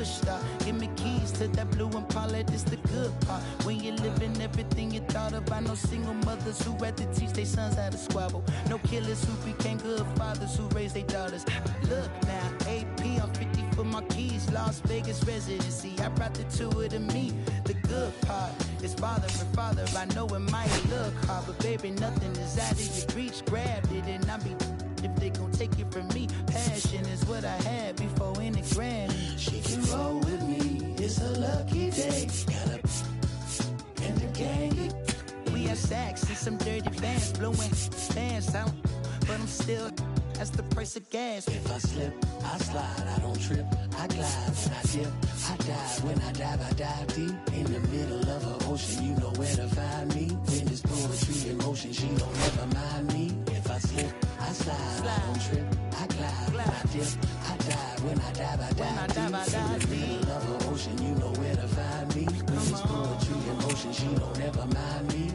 start. Give me keys to that blue Impala, this the good part. When you're living everything you thought about. No single mothers who had to teach their sons how to squabble. No killers who became good fathers who raised their daughters. Look now, AP, I'm 50 for my keys. Las Vegas residency, I brought the two of them me. The good part is father and father. I know it might look hard, but baby, nothing is out of your reach. Grabbed it and I be if they gon' take it from me. Passion is what I had before any Grammy. She can roll with me, it's a lucky day. Got a in the gang. We have sacks and some dirty vans, blowing fans out, but I'm still, that's the price of gas. If I slip, I slide, I don't trip, I glide. When I dip, I dive. When I dive deep. In the middle of an ocean, you know where to find me. When it's poetry in motion, she don't ever mind me. If I slip, I slide, I don't trip, I glide. When I dip, I dive. When I dive deep. In the middle of an ocean, you know where to find me. When it's poetry in motion, she don't ever mind me.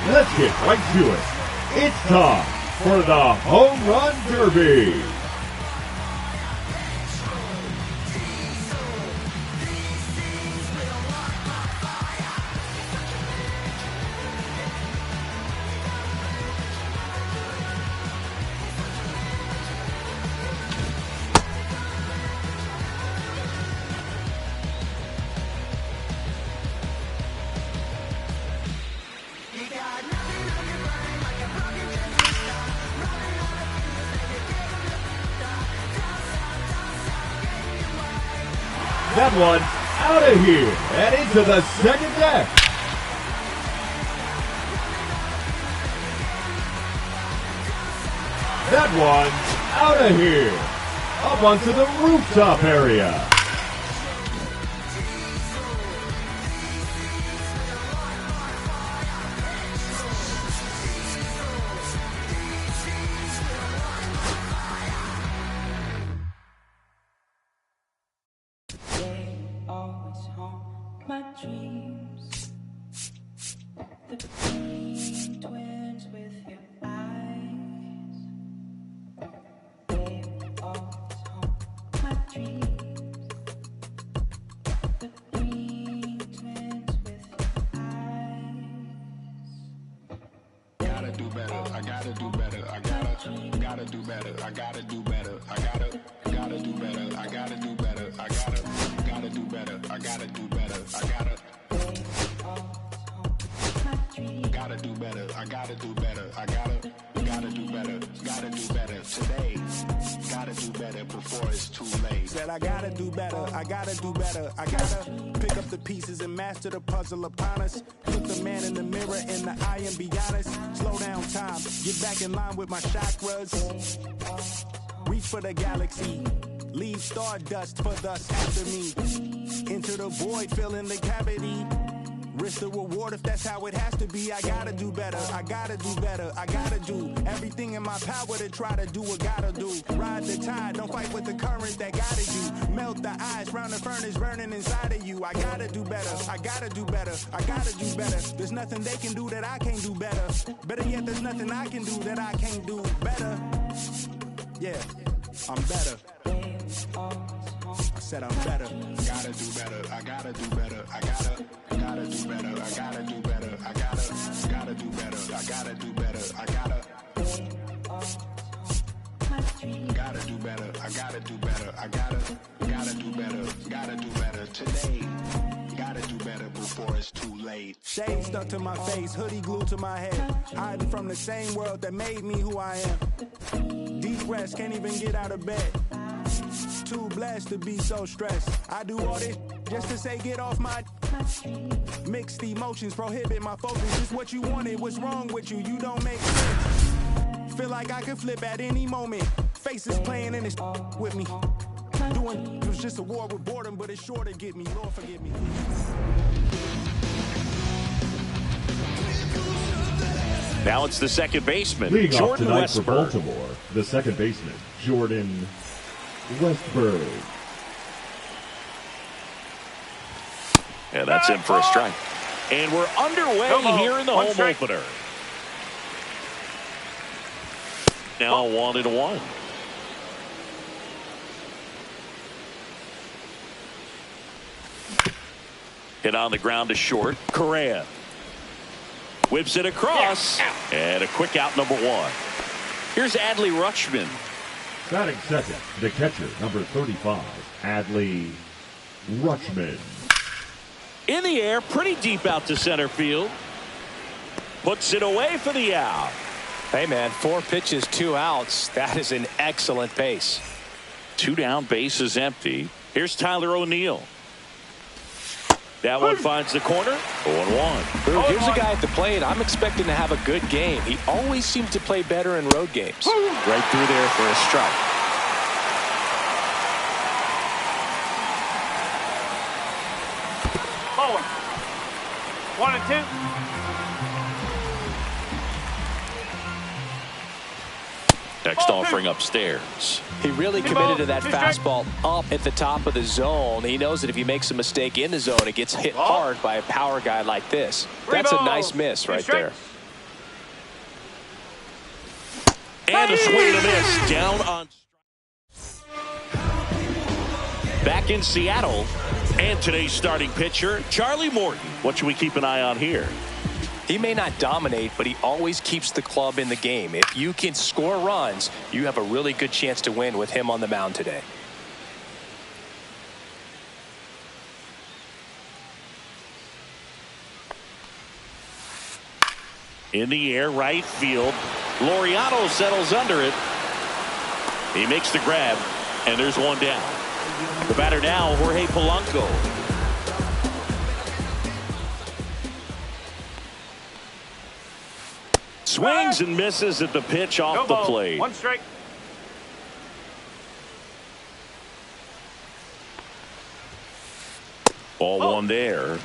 Let's get right to it. It's time for the Home Run Derby. That one out of here and into the second deck. That one out of here, up onto the rooftop area. up the pieces and master the puzzle upon us. Look the man in the mirror in the eye and be honest. Slow down time, get back in line with my chakras. Reach for the galaxy, leave stardust for thus after me. Into the void, fill in the cavity. Risk the reward if that's how it has to be. I gotta do better, I gotta do better, I gotta do everything in my power to try to do what gotta do. Ride the tide, don't fight with the current that guided you. Melt the ice round the furnace burning inside of you. I gotta do better, I gotta do better, I gotta do better. There's nothing they can do that I can't do better. Better yet, there's nothing I can do that I can't do better. Yeah, I'm better. I said I'm better. I gotta do better. I gotta do better. I gotta do better. I gotta do better. I gotta do better. I gotta do better. I gotta do better. I gotta do better. I gotta do better. Gotta do better today. Gotta do better before it's too late. Shade stuck to my face, hoodie glued to my head. Hiding from the same world that made me who I am. Deep rest, can't even get out of bed. Too blessed to be so stressed. I do all this just to say get off my. Mixed emotions prohibit my focus. Just what you wanted, what's wrong with you? You don't make sense. Feel like I could flip at any moment. Faces playing in this with me. Doing it was just a war with boredom, but it's sure to get me. Lord forgive me. Now it's the second baseman, Leading off Jordan tonight for Westburg. Baltimore, the second baseman, Jordan Westburg. And that's in for a strike. And we're underway here in the home opener. Now 1-1. Hit on the ground to short. Correa whips it across. And a quick out, number 1. Here's Adley Rutschman. Batting second, the catcher, number 35, Adley Rutschman. In the air, pretty deep out to center field. Puts it away for the out. Hey, man, 4 pitches, 2 outs. That is an excellent pace. 2 down, base is empty. Here's Tyler O'Neill. That one finds the corner. 0-1. Here's a guy at the plate I'm expecting to have a good game. He always seems to play better in road games. Right through there for a strike. Forward. 1-2. Next offering upstairs. He really committed to that fastball up at the top of the zone. He knows that if he makes a mistake in the zone, it gets hit hard by a power guy like this. That's a nice miss right there. And a swing and a miss. Down on. Back in Seattle. And today's starting pitcher, Charlie Morton. What should we keep an eye on here? He may not dominate, but he always keeps the club in the game. If you can score runs, you have a really good chance to win with him on the mound today. In the air, right field. Laureano settles under it. He makes the grab, and there's one down. The batter now, Jorge Polanco. Swings and misses at the pitch off the plate. 1 strike. Ball 1 there.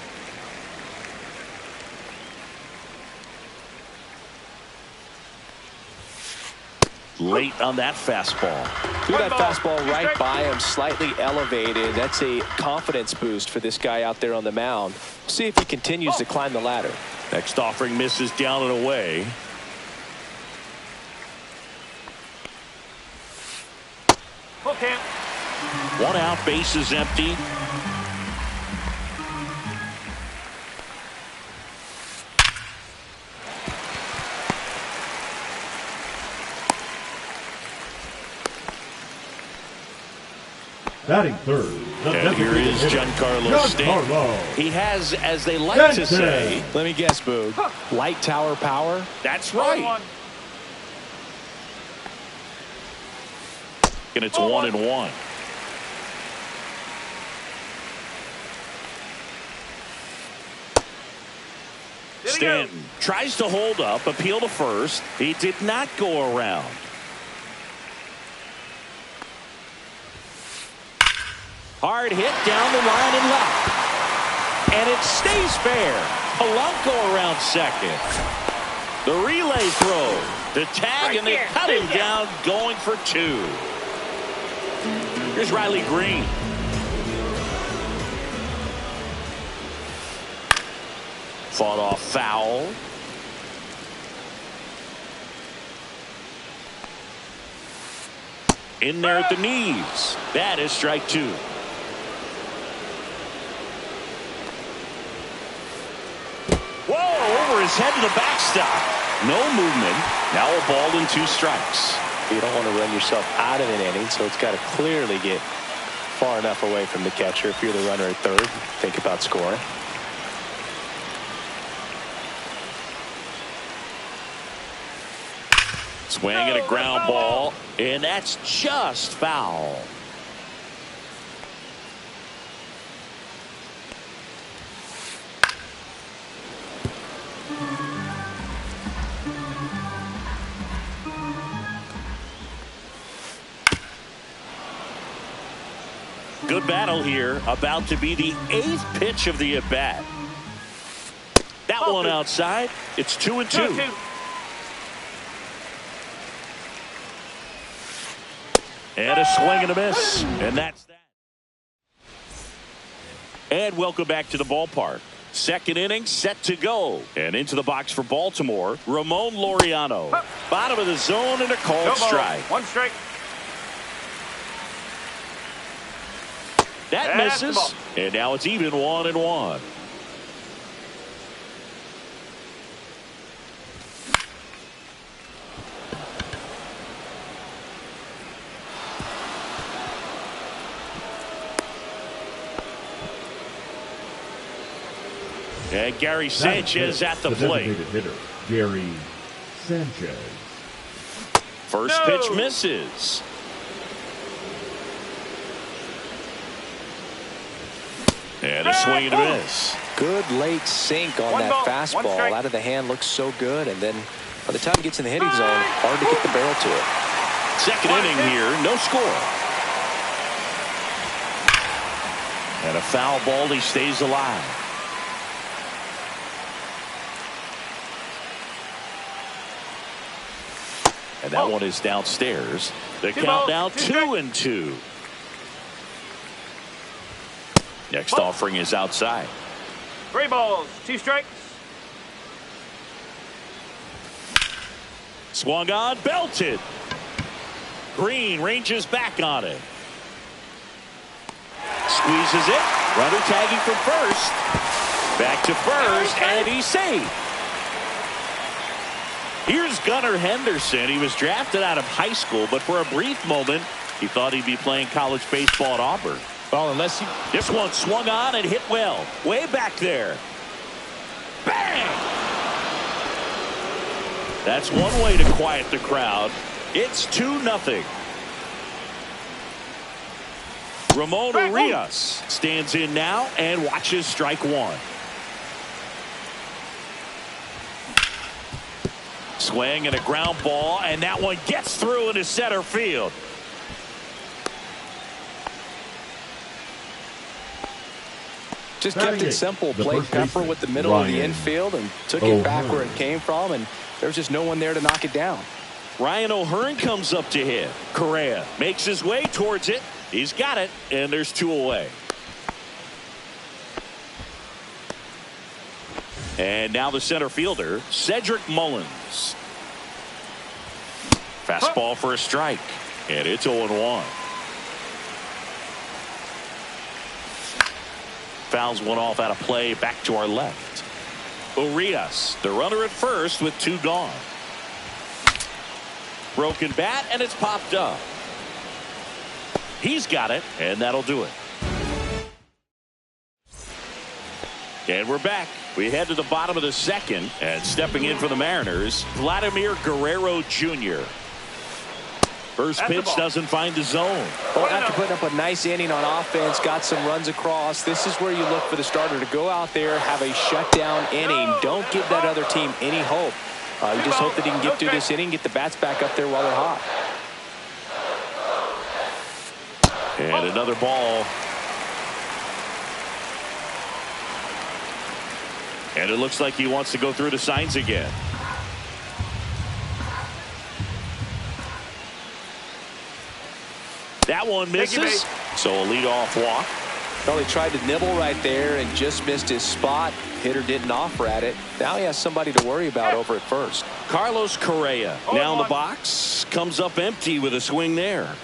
Late on that fastball. Threw that fastball right by him, slightly elevated. That's a confidence boost for this guy out there on the mound. See if he continues to climb the ladder. Next offering misses down and away. Full count. 1 out, base is empty. Batting third. And here is Giancarlo Stanton. He has, as they like to say, let me guess, Boog, light tower power? That's right. And it's 1-1. Stanton tries to hold up, appeal to first. He did not go around. Hard hit down the line and left. And it stays fair. Polanco around second. The relay throw. The tag, and they cut him down going for 2. Here's Riley Green. Fought off foul. In there at the knees. That is strike 2. Whoa, over his head to the backstop. No movement. Now a ball and 2 strikes. You don't want to run yourself out of an inning, so it's got to clearly get far enough away from the catcher. If you're the runner at third, think about scoring. Swing and a ground ball, and that's just foul. Good battle here, about to be the 8th pitch of the at-bat. That one outside. It's 2-2. And a swing and a miss. And that's that. And welcome back to the ballpark. Second inning set to go. And into the box for Baltimore, Ramon Laureano. Bottom of the zone and a called strike. 1 strike. That misses. And now it's even 1-1. And Gary Sanchez at the plate. Hitter, Gary Sanchez. First pitch misses. And a swing and a miss. Good late sink on that fastball. Out of the hand, looks so good. And then by the time it gets in the hitting zone, hard to get the barrel to it. Second inning here, no score. And a foul ball, he stays alive. And that one is downstairs. The count now 2-2. Next offering is outside. 3 balls, 2 strikes. Swung on, belted. Green ranges back on it. Squeezes it. Runner tagging from first. Back to first, and he's safe. Here's Gunnar Henderson. He was drafted out of high school, but for a brief moment, he thought he'd be playing college baseball at Auburn. Well, unless you... This one swung on and hit well. Way back there. Bang! That's one way to quiet the crowd. It's 2-0. Ramon Urias stands in now and watches strike 1. Swing and a ground ball, and that one gets through into center field. Just kept it simple. Played Pepper with the middle of the infield and took it back where it came from, and there's just no one there to knock it down. Ryan O'Hearn comes up to hit. Correa makes his way towards it. He's got it, and there's 2 away. And now the center fielder, Cedric Mullins. Fastball for a strike, and it's 0-1. Fouls one off out of play, back to our left. Urias, the runner at first with 2 gone. Broken bat, and it's popped up. He's got it, and that'll do it. And we're back. We head to the bottom of the second, and stepping in for the Mariners, Vladimir Guerrero Jr. First pitch doesn't find the zone. Well, after putting up a nice inning on offense, got some runs across, this is where you look for the starter to go out there, have a shutdown inning. Don't give that other team any hope. You just hope that he can get through this inning, get the bats back up there while they're hot. And another ball. And it looks like he wants to go through the signs again. That one misses. So a leadoff walk. Well, he tried to nibble right there and just missed his spot. Hitter didn't offer at it. Now he has somebody to worry about over at first. Carlos Correa now in the box. Comes up empty with a swing there.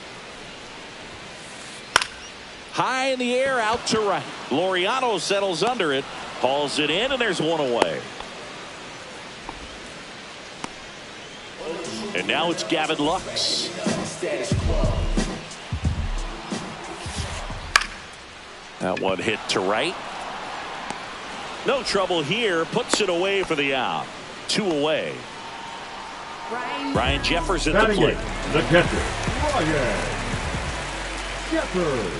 High in the air, out to right. Laureano settles under it. Hauls it in, and there's one away. And now it's Gavin Lux. That one hit to right. No trouble here. Puts it away for the out. 2 away. Ryan Jeffers at the plate. The catcher, Ryan Jeffers.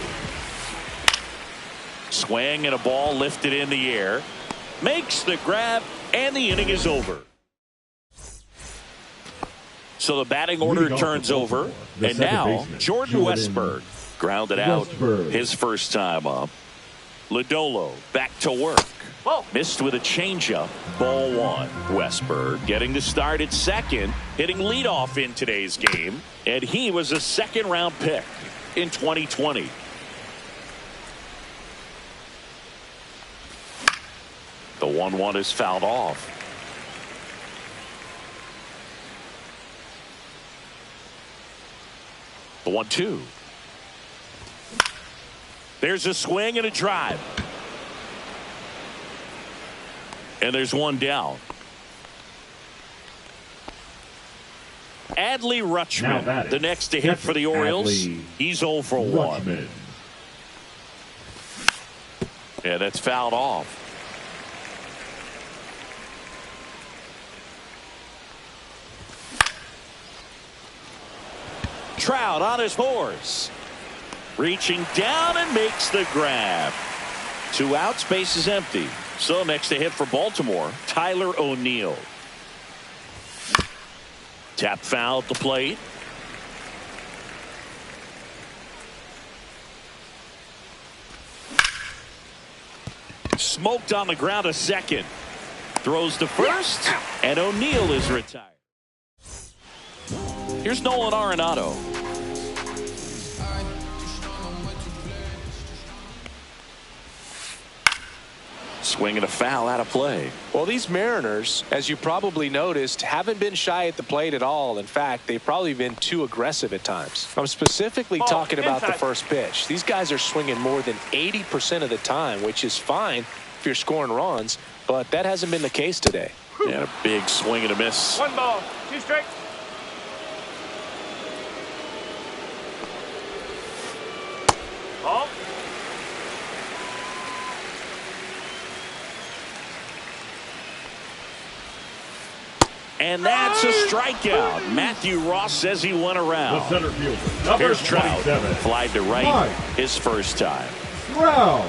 Swing and a ball lifted in the air. Makes the grab, and the inning is over. So the batting order turns over. And now Jordan Westburg grounded out his first time up. Lodolo back to work. Missed with a changeup. Ball 1. Westburg getting the start at second, hitting leadoff in today's game. And he was a second-round pick in 2020. The 1-1 is fouled off. The 1-2. There's a swing and a drive. And there's one down. Adley Rutschman, the next to hit for the Orioles. He's 0 for 1. Yeah, that's fouled off. Trout on his horse. Reaching down and makes the grab. 2 outs, base is empty. So next to hit for Baltimore, Tyler O'Neill. Tap foul at the plate. Smoked on the ground a second. Throws to first, and O'Neill is retired. Here's Nolan Arenado. Swing and a foul out of play. Well, these Mariners, as you probably noticed, haven't been shy at the plate at all. In fact, they've probably been too aggressive at times. I'm specifically talking about the first pitch. These guys are swinging more than 80% of the time, which is fine if you're scoring runs, but that hasn't been the case today. And a big swing and a miss. 1 ball, 2 strikes. Ball. And that's a strikeout. Matthew Ross says he went around. The center fielder, number Here's Trout. 27. Flied to right his first time. Trout.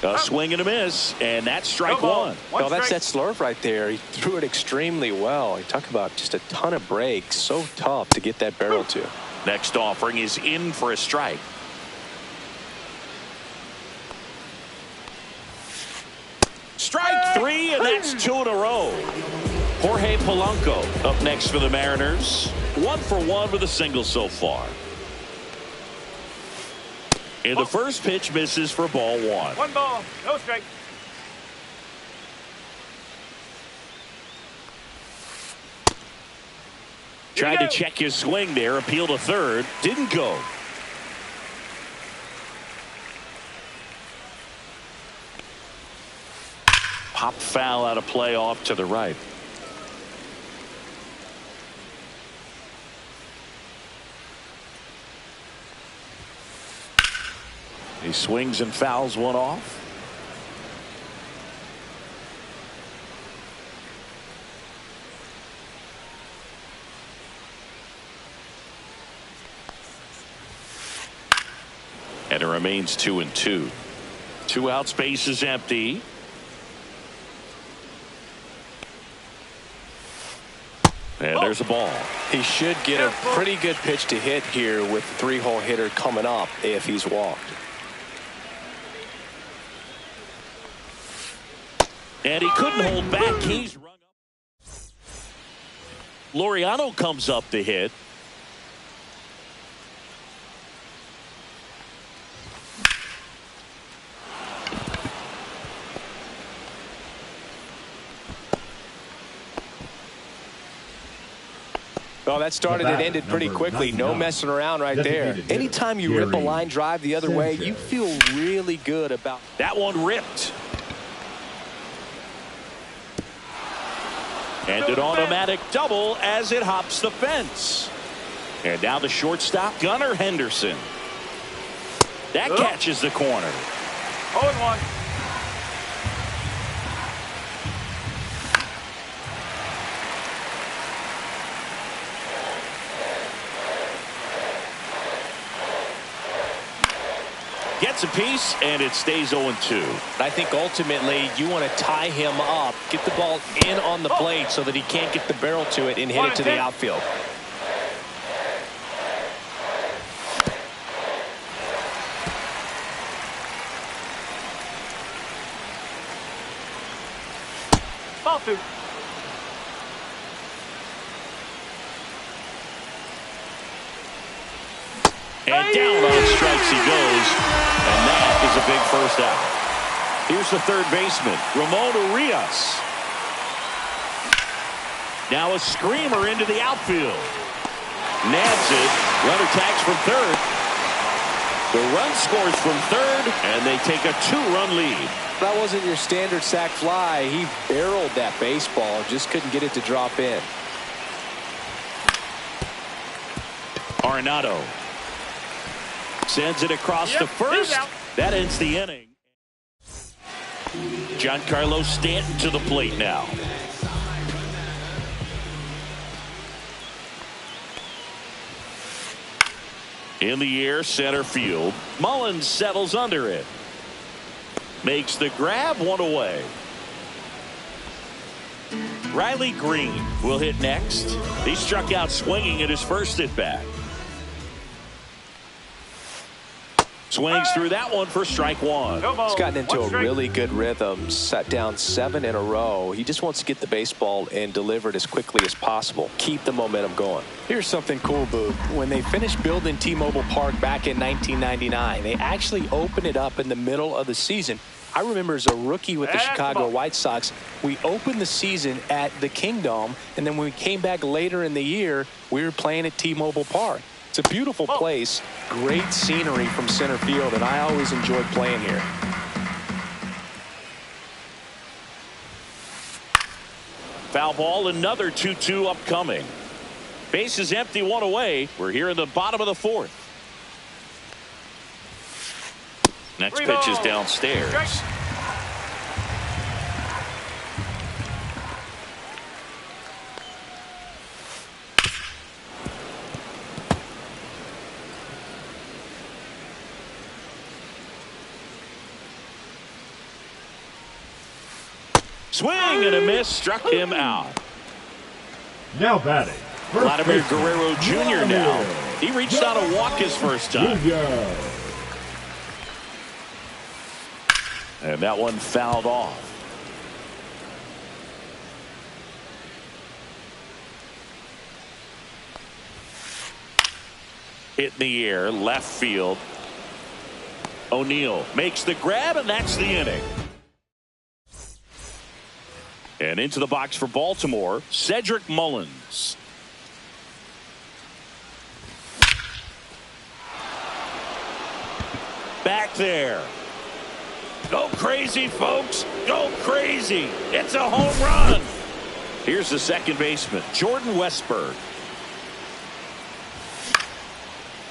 A swing and a miss, and that's strike 1. Well, that's that slurve right there. He threw it extremely well. You talk about just a ton of breaks. So tough to get that barrel to. Next offering is in for a strike. Strike 3, and that's 2 in a row. Jorge Polanco up next for the Mariners. 1 for 1 with a single so far. And the first pitch misses for ball 1. 1 ball, no strike. Tried to check his swing there, appeal to third, didn't go. Pop foul out of play off to the right. He swings and fouls one off. And it remains 2-2. 2 out, space is empty. And there's a ball. He should get a pretty good pitch to hit here with the 3-hole hitter coming up if he's walked. And he couldn't hold back. He's rung up. Laureano comes up to hit. Well, that started and ended pretty quickly. No messing around right there. Anytime you rip a line drive the other way, you feel really good about that one. Ripped. And an automatic double as it hops the fence. And now the shortstop, Gunnar Henderson. That catches the corner. 0-1. Gets a piece, and it stays 0-2. I think ultimately you want to tie him up, get the ball in on the plate so that he can't get the barrel to it and hit it to the outfield. Ball 2. And down on strikes he goes. And that is a big first out. Here's the third baseman, Ramon Urias. Now a screamer into the outfield. Nabs it. Runner tags from third. The run scores from third, and they take a 2-run lead. That wasn't your standard sac fly. He barreled that baseball, just couldn't get it to drop in. Arenado sends it across the first. That ends the inning. Giancarlo Stanton to the plate now. In the air, center field. Mullins settles under it. Makes the grab, 1 away. Riley Green will hit next. He struck out swinging at his first at bat. Swings through that one for strike 1. He's gotten into a really good rhythm, sat down 7 in a row. He just wants to get the baseball and deliver it as quickly as possible. Keep the momentum going. Here's something cool, Boo. When they finished building T-Mobile Park back in 1999, they actually opened it up in the middle of the season. I remember as a rookie with the Chicago White Sox, we opened the season at the Kingdome, and then when we came back later in the year, we were playing at T-Mobile Park. It's a beautiful place, great scenery from center field, and I always enjoyed playing here. Foul ball, another 2-2 upcoming. Base is empty, 1 away. We're here in the bottom of the 4th. Next pitch is downstairs. Swing and a miss, struck him out. Now batting, Vladimir Guerrero Jr. now. He reached out to walk his first time. And that one fouled off. Hit in the air, left field. O'Neill makes the grab, and that's the inning. And into the box for Baltimore, Cedric Mullins. Back there. Go crazy, folks. Go crazy. It's a home run. Here's the second baseman, Jordan Westburg.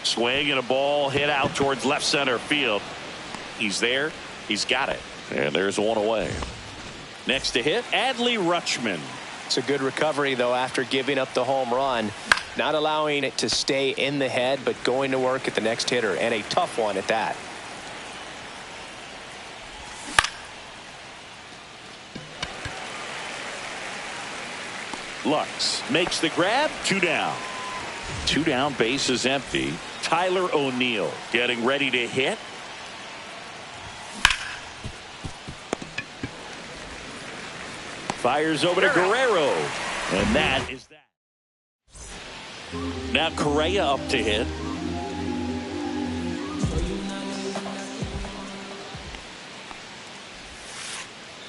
Swing and a ball hit out towards left center field. He's there. He's got it. And there's 1 away. Next to hit, Adley Rutschman. It's a good recovery, though, after giving up the home run. Not allowing it to stay in the head, but going to work at the next hitter, and a tough one at that. Lux makes the grab. 2 down. 2 down, base is empty. Tyler O'Neill getting ready to hit. Fires over to Guerrero. And that is that. Now Correa up to hit.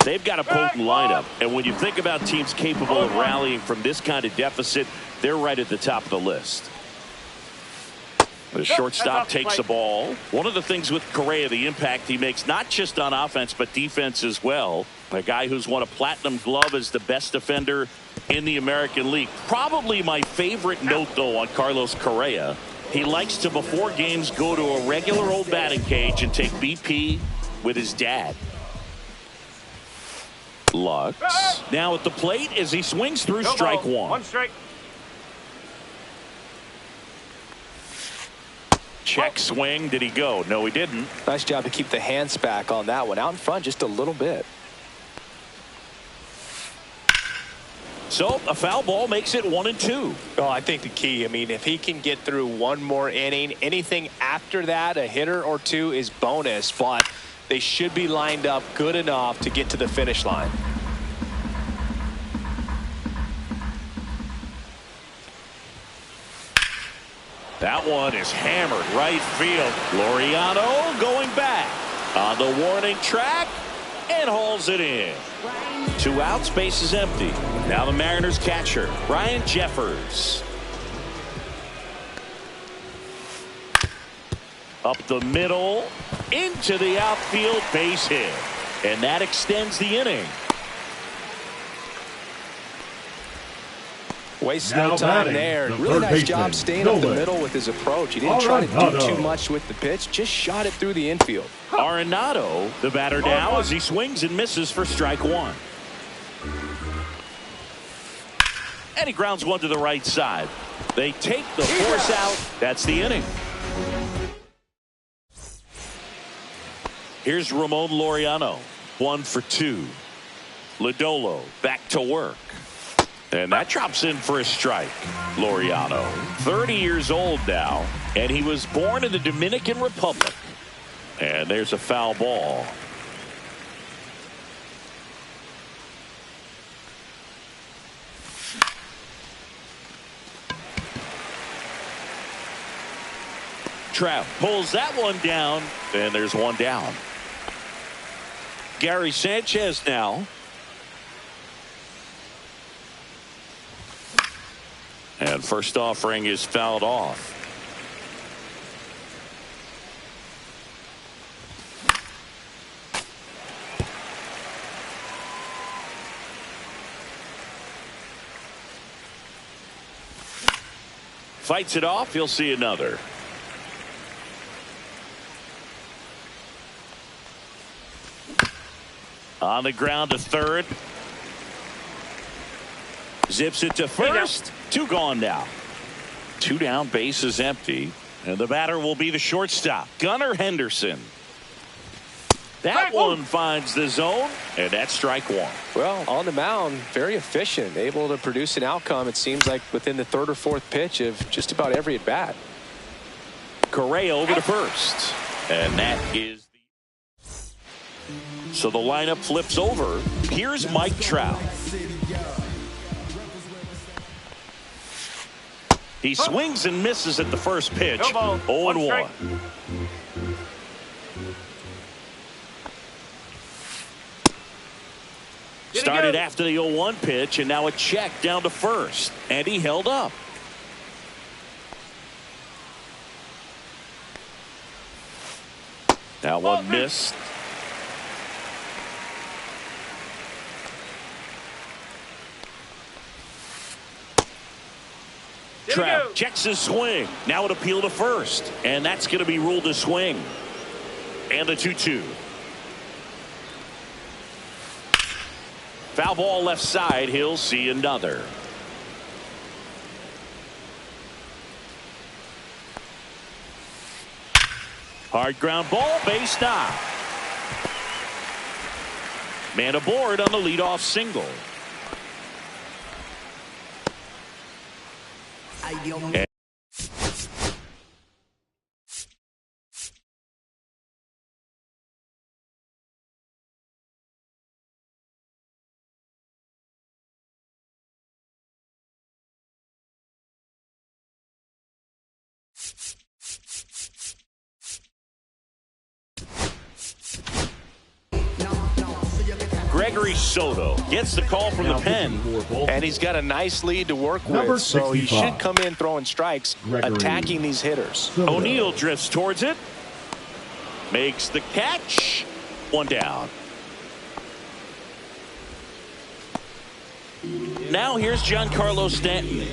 They've got a potent lineup, and when you think about teams capable of rallying from this kind of deficit, they're right at the top of the list. The shortstop takes the ball. One of the things with Correa, the impact he makes, not just on offense, but defense as well. A guy who's won a platinum glove as the best defender in the American League. Probably my favorite note, though, on Carlos Correa. He likes to, before games, go to a regular old batting cage and take BP with his dad. Lux now at the plate as he swings through strike one. 1 strike. Check swing. Did he go? No, he didn't. Nice job to keep the hands back on that one. Out in front just a little bit. So a foul ball makes it 1-2. Oh, I think the key, I mean, if he can get through one more inning, anything after that, a hitter or two is bonus, but they should be lined up good enough to get to the finish line. That one is hammered right field. Laureano going back on the warning track and hauls it in. 2 outs, base is empty. Now the Mariners catcher, Ryan Jeffers. Up the middle, into the outfield, base hit. And that extends the inning. Wastes no time there. Really nice job staying up the middle with his approach. He didn't try to do too much with the pitch, just shot it through the infield. Arenado, the batter now as he swings and misses for strike one. And he grounds one to the right side. They take the force out. That's the inning. Here's Ramon Laureano, 1 for 2. Lodolo back to work. And that drops in for a strike. Laureano, 30 years old now, and he was born in the Dominican Republic. And there's a foul ball. Trout pulls that one down, and there's one down. Gary Sanchez now. And first offering is fouled off. Fights it off. He'll see another. On the ground to third. Zips it to first. 2 gone now. 2 down, base is empty. And the batter will be the shortstop, Gunnar Henderson. That one finds the zone, and that's strike one. Well, on the mound, very efficient, able to produce an outcome, it seems like, within the 3rd or 4th pitch of just about every at bat. Correa over to first. And that is so the lineup flips over. Here's Mike Trout. He swings and misses at the first pitch. 0-1. Started after the 0-1 pitch, and now a check down to first. And he held up. That one missed. Trout checks his swing. Now an appeal to first. And that's going to be ruled a swing. And the 2-2. Foul ball left side. He'll see another. Hard ground ball. Base knock. Man aboard on the leadoff single. Gregory Soto gets the call from the pen. And he's got a nice lead to work Number with, so he 65. should come in throwing strikes, Gregory attacking these hitters. Soto. O'Neill drifts towards it. Makes the catch. One down. Now here's Giancarlo Stanton.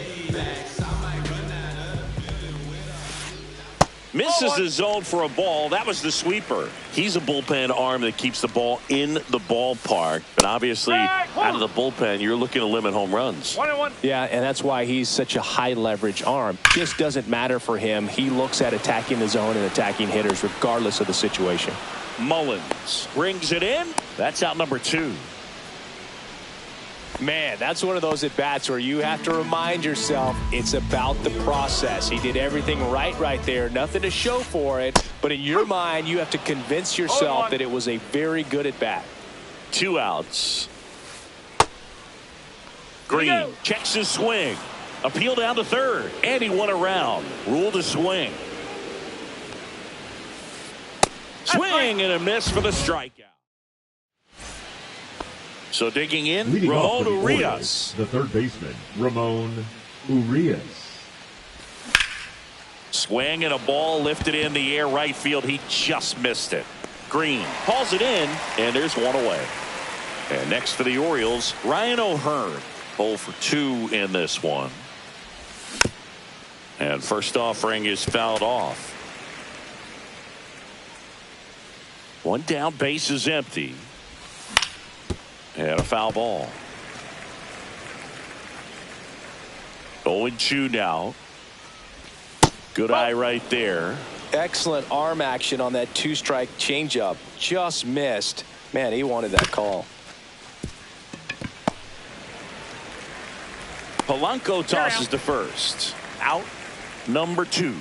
Misses the zone for a ball. That was the sweeper. He's a bullpen arm that keeps the ball in the ballpark. But obviously, out of the bullpen, you're looking to limit home runs. 1-1. Yeah, and that's why he's such a high leverage arm. Just doesn't matter for him. He looks at attacking the zone and attacking hitters regardless of the situation. Mullins brings it in. That's out number 2. Man, that's one of those at-bats where you have to remind yourself it's about the process. He did everything right there. Nothing to show for it. But in your mind, you have to convince yourself that it was a very good at-bat. 2 outs. Green checks his swing. Appeal down to third. And he won around. Ruled to swing. Swing and a miss for the strikeout. So digging in, Leading off Ramon for the Urias. Orioles, the third baseman, Ramon Urias. Swing and a ball lifted in the air right field. He just missed it. Green hauls it in, and there's one away. And next for the Orioles, Ryan O'Hearn. 0 for 2 in this one. And first offering is fouled off. One down, base is empty. And a foul ball. 0-2 now. Good eye right there. Excellent arm action on that 2-strike changeup. Just missed. Man, he wanted that call. Polanco tosses to first. Out number 2.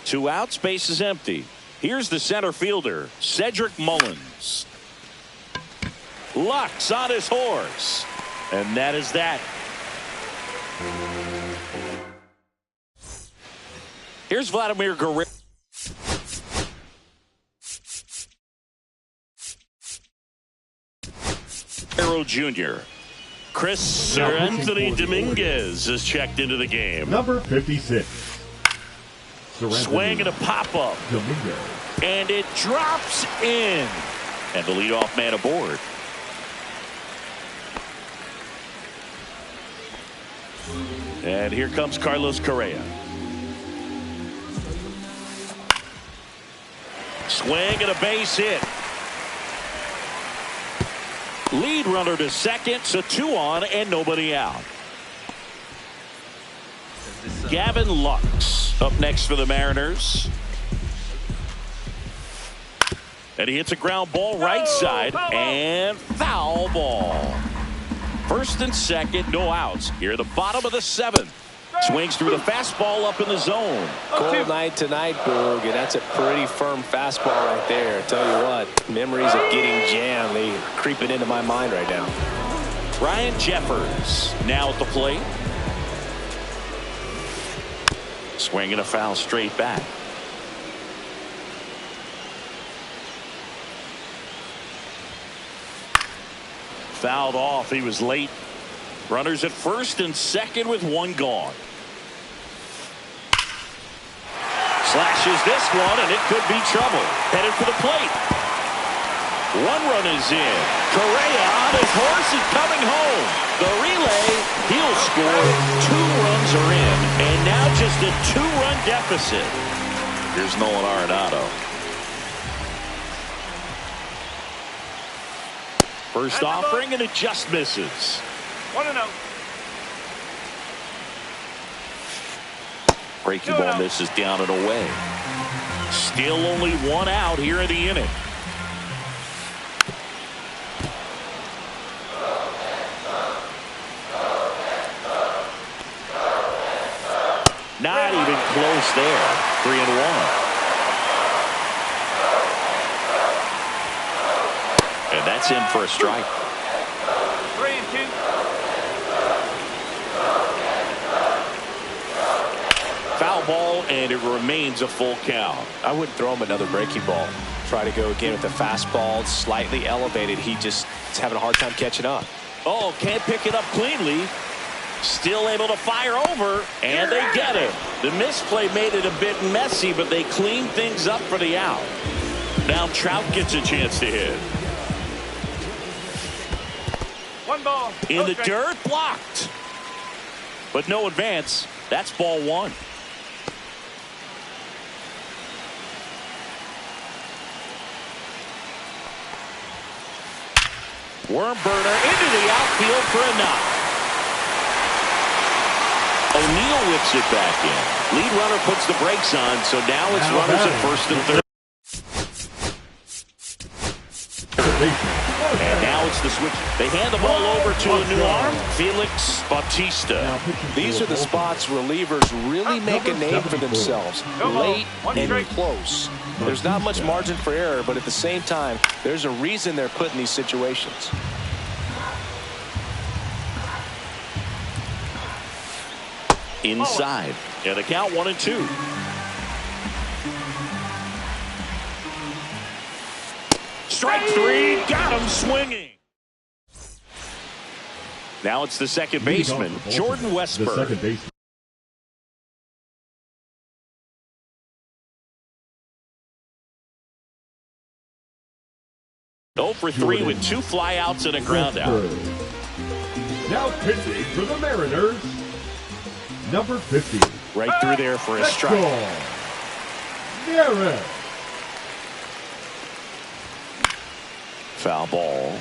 2 outs, base is empty. Here's the center fielder, Cedric Mullins. Lux on his horse. And that is that. Here's Vladimir Guerrero. Jr. Chris Now Sir pitching Anthony for the Dominguez is checked into the game. Number 56. Swing and a pop-up. Dominguez. And it drops in. And the leadoff man aboard. And here comes Carlos Correa. Swing and a base hit. Lead runner to second, so 2 on and nobody out. Gavin Lux up next for the Mariners. And he hits a ground ball right side and foul ball. First and second, no outs. Here at the bottom of the 7th. Swings through the fastball up in the zone. Cold night tonight, Boog, and that's a pretty firm fastball right there. Tell you what, memories of getting jammed, they are creeping into my mind right now. Ryan Jeffers now at the plate. Swinging a foul straight back. Fouled off. He was late. Runners at first and second with 1 gone. Slashes this one, and it could be trouble. Headed for the plate. 1 run is in. Correa on his horse and coming home. The relay, he'll score. 2 runs are in, and now just a 2-run deficit. Here's Nolan Arenado. First offering, and it just misses. 1-0. Breaking ball misses down and away. Still only 1 out here in the inning. Almost there. 3-1. And that's in for a strike. 3-2. Foul ball, and it remains a full count. I wouldn't throw him another breaking ball. Try to go again with the fastball, slightly elevated. He just is having a hard time catching up. Oh, can't pick it up cleanly. Still able to fire over, and they get it. The misplay made it a bit messy, but they cleaned things up for the out. Now Trout gets a chance to hit. 1 ball. In the dirt, blocked. But no advance. That's ball 1. Worm burner into the outfield for a knock. O'Neill whips it back in. Lead runner puts the brakes on, so now it's runners at first and third. And now it's the switch. They hand the ball over to a new arm, Felix Bautista. These are the spots relievers really make a name for themselves. Late and close. There's not much margin for error, but at the same time, there's a reason they're put in these situations. Inside. And the count 1-2. Strike 3. Got him swinging. Now it's the second baseman, Jordan Westburg. The second baseman. For 3 with 2 flyouts and a ground out. Now pitching for the Mariners, number 50. Right through there for a strike. Garrett. Foul ball.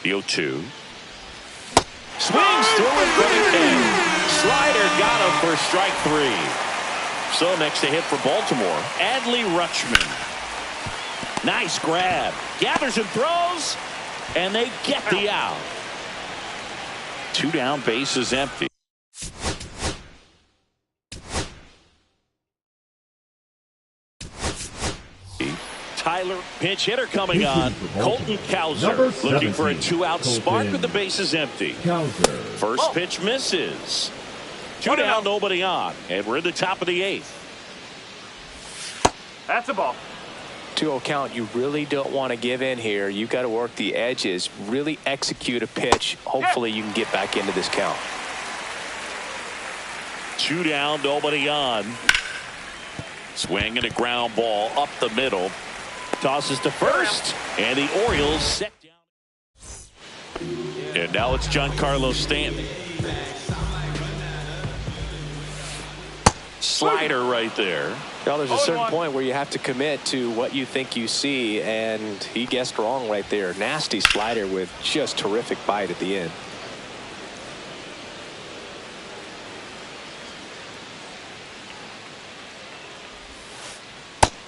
The 0-2. Swings through it, but Slider got him for strike 3. So next to hit for Baltimore, Adley Rutschman. Nice grab. Gathers and throws, and they get the out. 2 down, bases empty. Tyler, pinch hitter coming on. Colton Cowser looking for a 2-out spark with the bases empty. First pitch misses. 2 down, nobody on. And we're in the top of the 8th. That's a ball. 2-0 count. You really don't want to give in here. You've got to work the edges, really execute a pitch. Hopefully you can get back into this count. 2 down, nobody on. Swing and a ground ball up the middle. Tosses to first, and the Orioles set down. And now it's Giancarlo Stanton. Slider right there. Well, there's a certain point where you have to commit to what you think you see, and he guessed wrong right there. Nasty slider with just terrific bite at the end.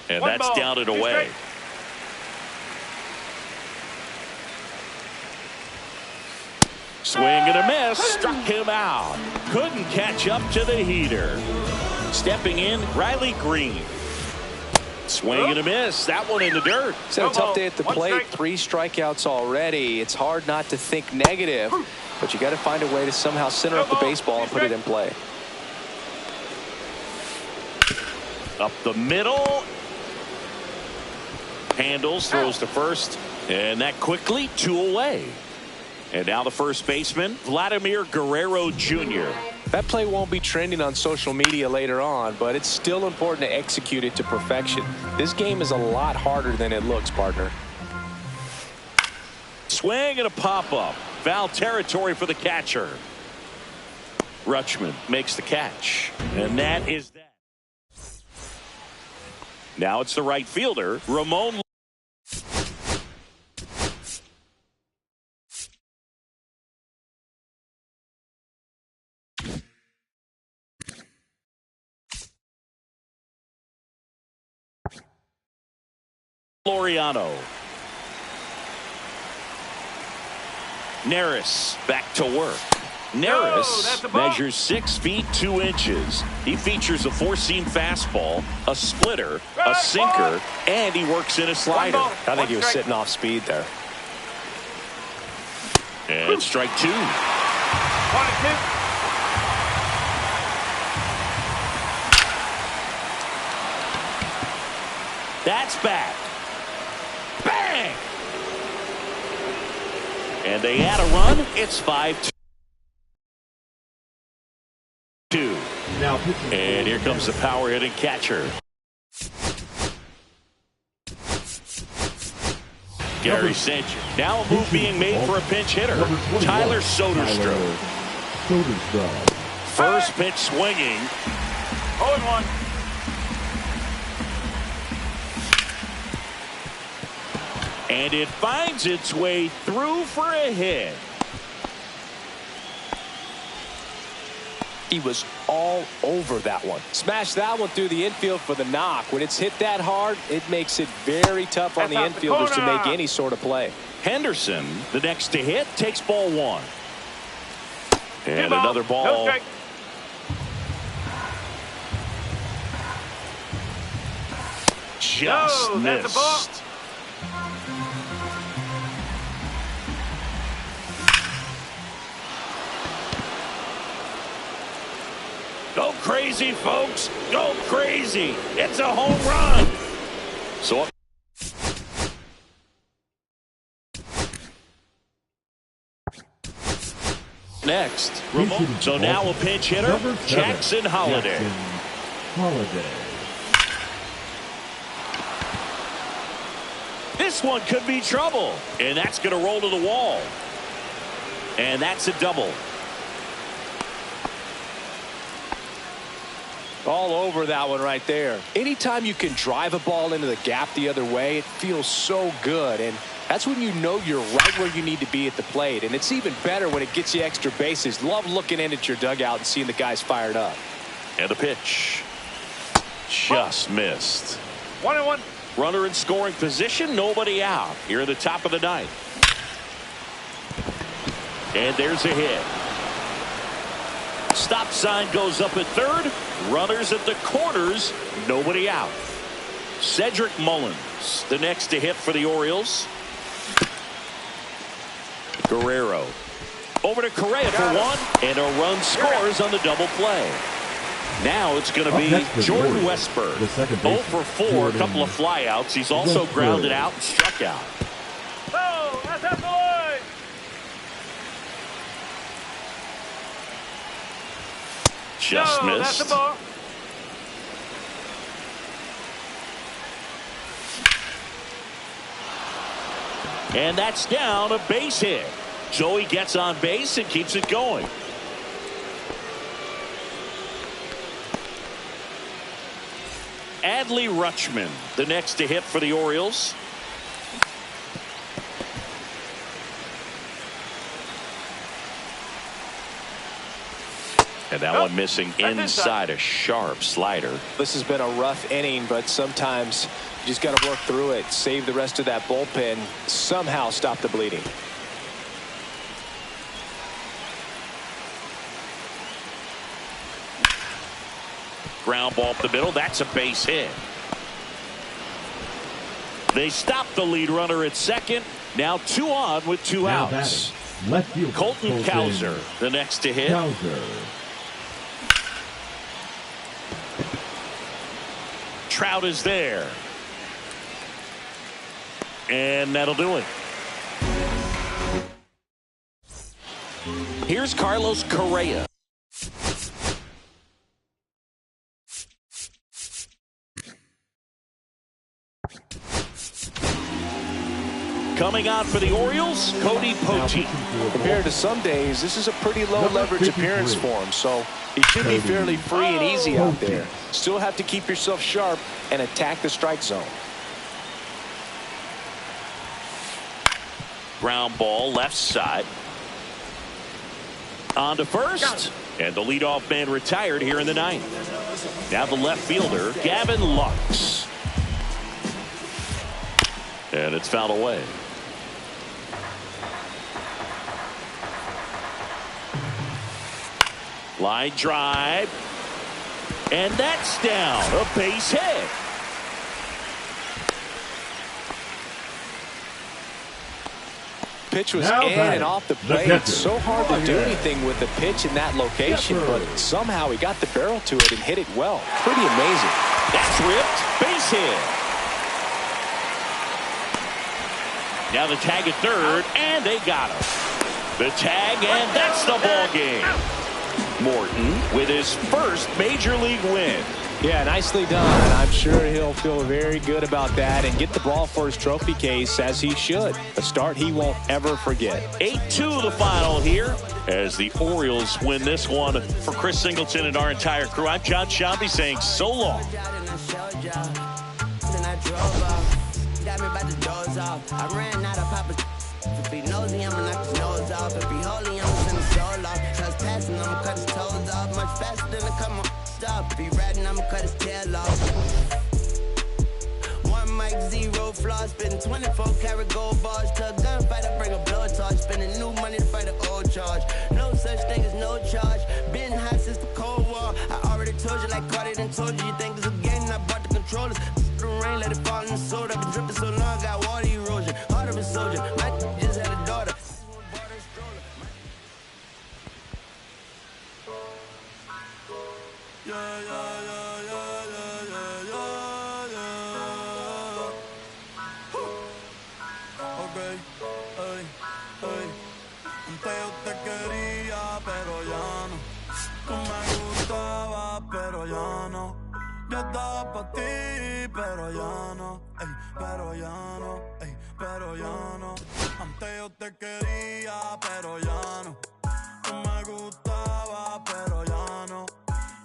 And that's down and away. Swing and a miss. Struck him out. Couldn't catch up to the heater. Stepping in, Riley Green. Swing and a miss. That one in the dirt. He's had a tough day at the plate. 3 strikeouts already. It's hard not to think negative, but you got to find a way to somehow center up the baseball and put it in play. Up the middle. Handles, throws to first, and that quickly 2 away. And now the first baseman, Vladimir Guerrero Jr. That play won't be trending on social media later on, but it's still important to execute it to perfection. This game is a lot harder than it looks, partner. Swing and a pop-up. Foul territory for the catcher. Rutschman makes the catch. And that is that. Now it's the right fielder, Ramon. Laureano. Neris back to work. Neris measures 6 feet 2 inches. He features a 4-seam fastball, a splitter, a sinker, and he works in a slider. I think he was sitting off speed there. And strike 2. 1 and 2. That's back. Bang! And they add a run. It's 5-2. And here comes the power hitting catcher. Gary Sanchez. Now a move being made for a pinch hitter. Tyler Soderstrom. First pitch swinging. 0-1. And it finds its way through for a hit. He was all over that one. Smashed that one through the infield for the knock. When it's hit that hard, it makes it very tough on the infielders to make any sort of play. Henderson, the next to hit, takes ball 1. And another ball. No, just missed. Go crazy, folks. Go crazy. It's a home run. So next, so now a pinch hitter, Jackson Holliday. This one could be trouble, and that's going to roll to the wall. And that's a double. All over that one right there. Anytime you can drive a ball into the gap the other way, it feels so good. And that's when you know you're right where you need to be at the plate. And it's even better when it gets you extra bases. Love looking in at your dugout and seeing the guys fired up. And the pitch. Just missed. 1-1. Runner in scoring position, nobody out. Here in the top of the 9th. And there's a hit. Stop sign goes up at 3rd. Runners at the corners, nobody out. Cedric Mullins, the next to hit for the Orioles. Guerrero. Over to Correa for 1, and a run scores on the double play. Now it's going to be Jordan Westburg. 0 for 4, a couple of flyouts. He's also grounded out and struck out. Oh, that's out the line. Just missed. That's the ball. And that's down, a base hit. Joey gets on base and keeps it going. Adley Rutschman, the next to hit for the Orioles. And that one missing inside, a sharp slider. This has been a rough inning, but sometimes you just got to work through it, save the rest of that bullpen, somehow stop the bleeding. Ground ball up the middle. That's a base hit. They stop the lead runner at 2nd. Now 2 on with 2 outs. Left field Colton Cowser, the next to hit. Trout is there. And that'll do it. Here's Carlos Correa. Coming on for the Orioles, Cody Poteet. Compared to some days, this is a pretty low leverage appearance for him, so he should be fairly free and easy out there. Still have to keep yourself sharp and attack the strike zone. Ground ball left side. On to first, and the leadoff man retired here in the 9th. Now the left fielder, Gavin Lux. And it's fouled away. Line drive. And that's down. A base hit. Pitch was Now in and off the plate. It's so hard to do anything with the pitch in that location, but somehow he got the barrel to it and hit it well. Pretty amazing. That's ripped. Base hit. Now the tag at third, and they got him. The tag, and that's the ball game. Morton with his first major league win. Yeah, nicely done. I'm sure he'll feel very good about that and get the ball for his trophy case, as he should. A start he won't ever forget. 8-2 the final here as the Orioles win this one. For Chris Singleton and our entire crew, I'm John Shelby saying so long. I ran out of Papa. If he nosy, I'ma knock his nose off. If he holy, I'ma send his soul off. Trespassing, I'ma cut his toes off. Much faster than a come on. Stop. If he ratting, I'ma cut his tail off. One mic, zero flaws. Spitting 24 karat gold bars. To a gunfighter, bring a blowtorch. Spending new money to fight an old charge. No such thing as no charge. Been high since the Cold War. I already told you, like Cardi done told you. You think it's a game, and I bought the controllers. The rain, let it fall in the soda. I've been dripping so long, I got water erosion. Heart of a soldier. I just had a daughter. Antes yo te quería, pero ya no. Tú me gustabas, pero ya no. Yo estaba pa' ti, pero ya no. Ey, pero ya no, ey, pero ya no. Antes yo te quería, pero ya no. Tú me gustabas, pero ya no.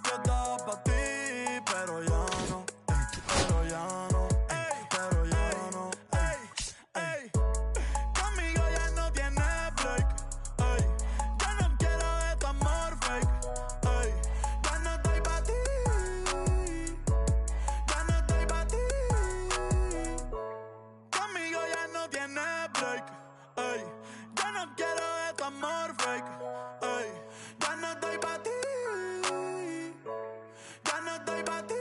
Yo estaba pa' ti, pero ya no. Ey, pero ya no, ey, pero ya no. Ey, ey. Conmigo ya no tienes break. Ey, ya no quiero este amor fake. Ey, ya no estoy pa' ti. Ya no estoy pa' ti. Conmigo ya no tienes break. Ey, ya no quiero este amor fake. Ey, ya no estoy pa' ti. Ya no estoy pa' ti.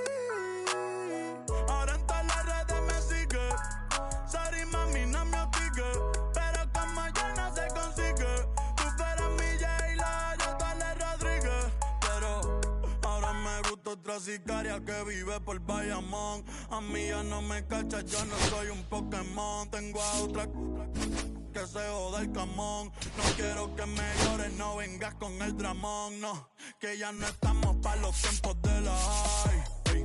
Ahora en todas las redes me sigue. Sorry mami, no me hostigué. Pero como ya no se consigue. Tú fueras mi J-Lo, yo Tale Rodríguez. Pero ahora me gusta otra sicaria que vive por Bayamón. A mí ya no me cacha, yo no soy un Pokémon. Tengo a otra que se joda el camón. No quiero que me llores, no vengas con el dramón. No, que ya no estamos pa' los tiempos de la high. Ey,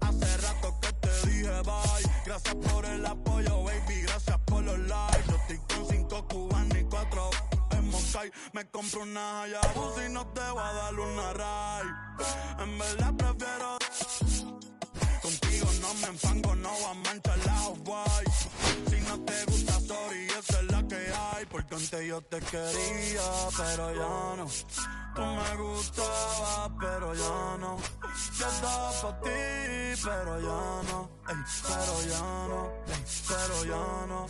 hace rato que te dije bye. Gracias por el apoyo, baby, gracias por los likes. Yo estoy con 5 cubanos y 4 en Moscay. Me compro una Hayabusa y no te voy a dar una ride. En verdad prefiero contigo, no me enfango, no voy a manchar la Off-White. Si no te gusta, sorry, esa es la que hay. Porque antes yo te quería, pero ya no. Tú me gustabas, pero ya no. Yo estaba pa' ti, pero ya no. Ey, pero ya no, ey, pero ya no.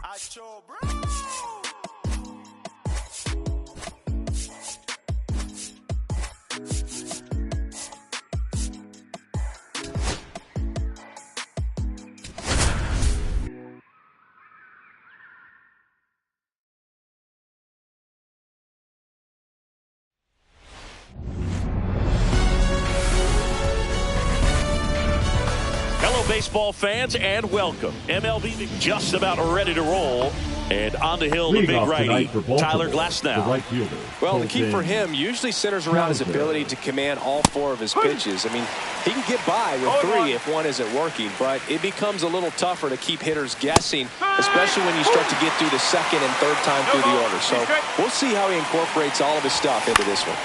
Acho, bro. Baseball fans, and welcome. MLB just about ready to roll, and on the hill, the big righty, Tyler Glasnow. Right fielder, well, the key for him usually centers around his ability to command all 4 of his pitches. I mean, he can get by with 3 if one isn't working, but it becomes a little tougher to keep hitters guessing, especially when you start to get through the second and third time through the order. So we'll see how he incorporates all of his stuff into this one.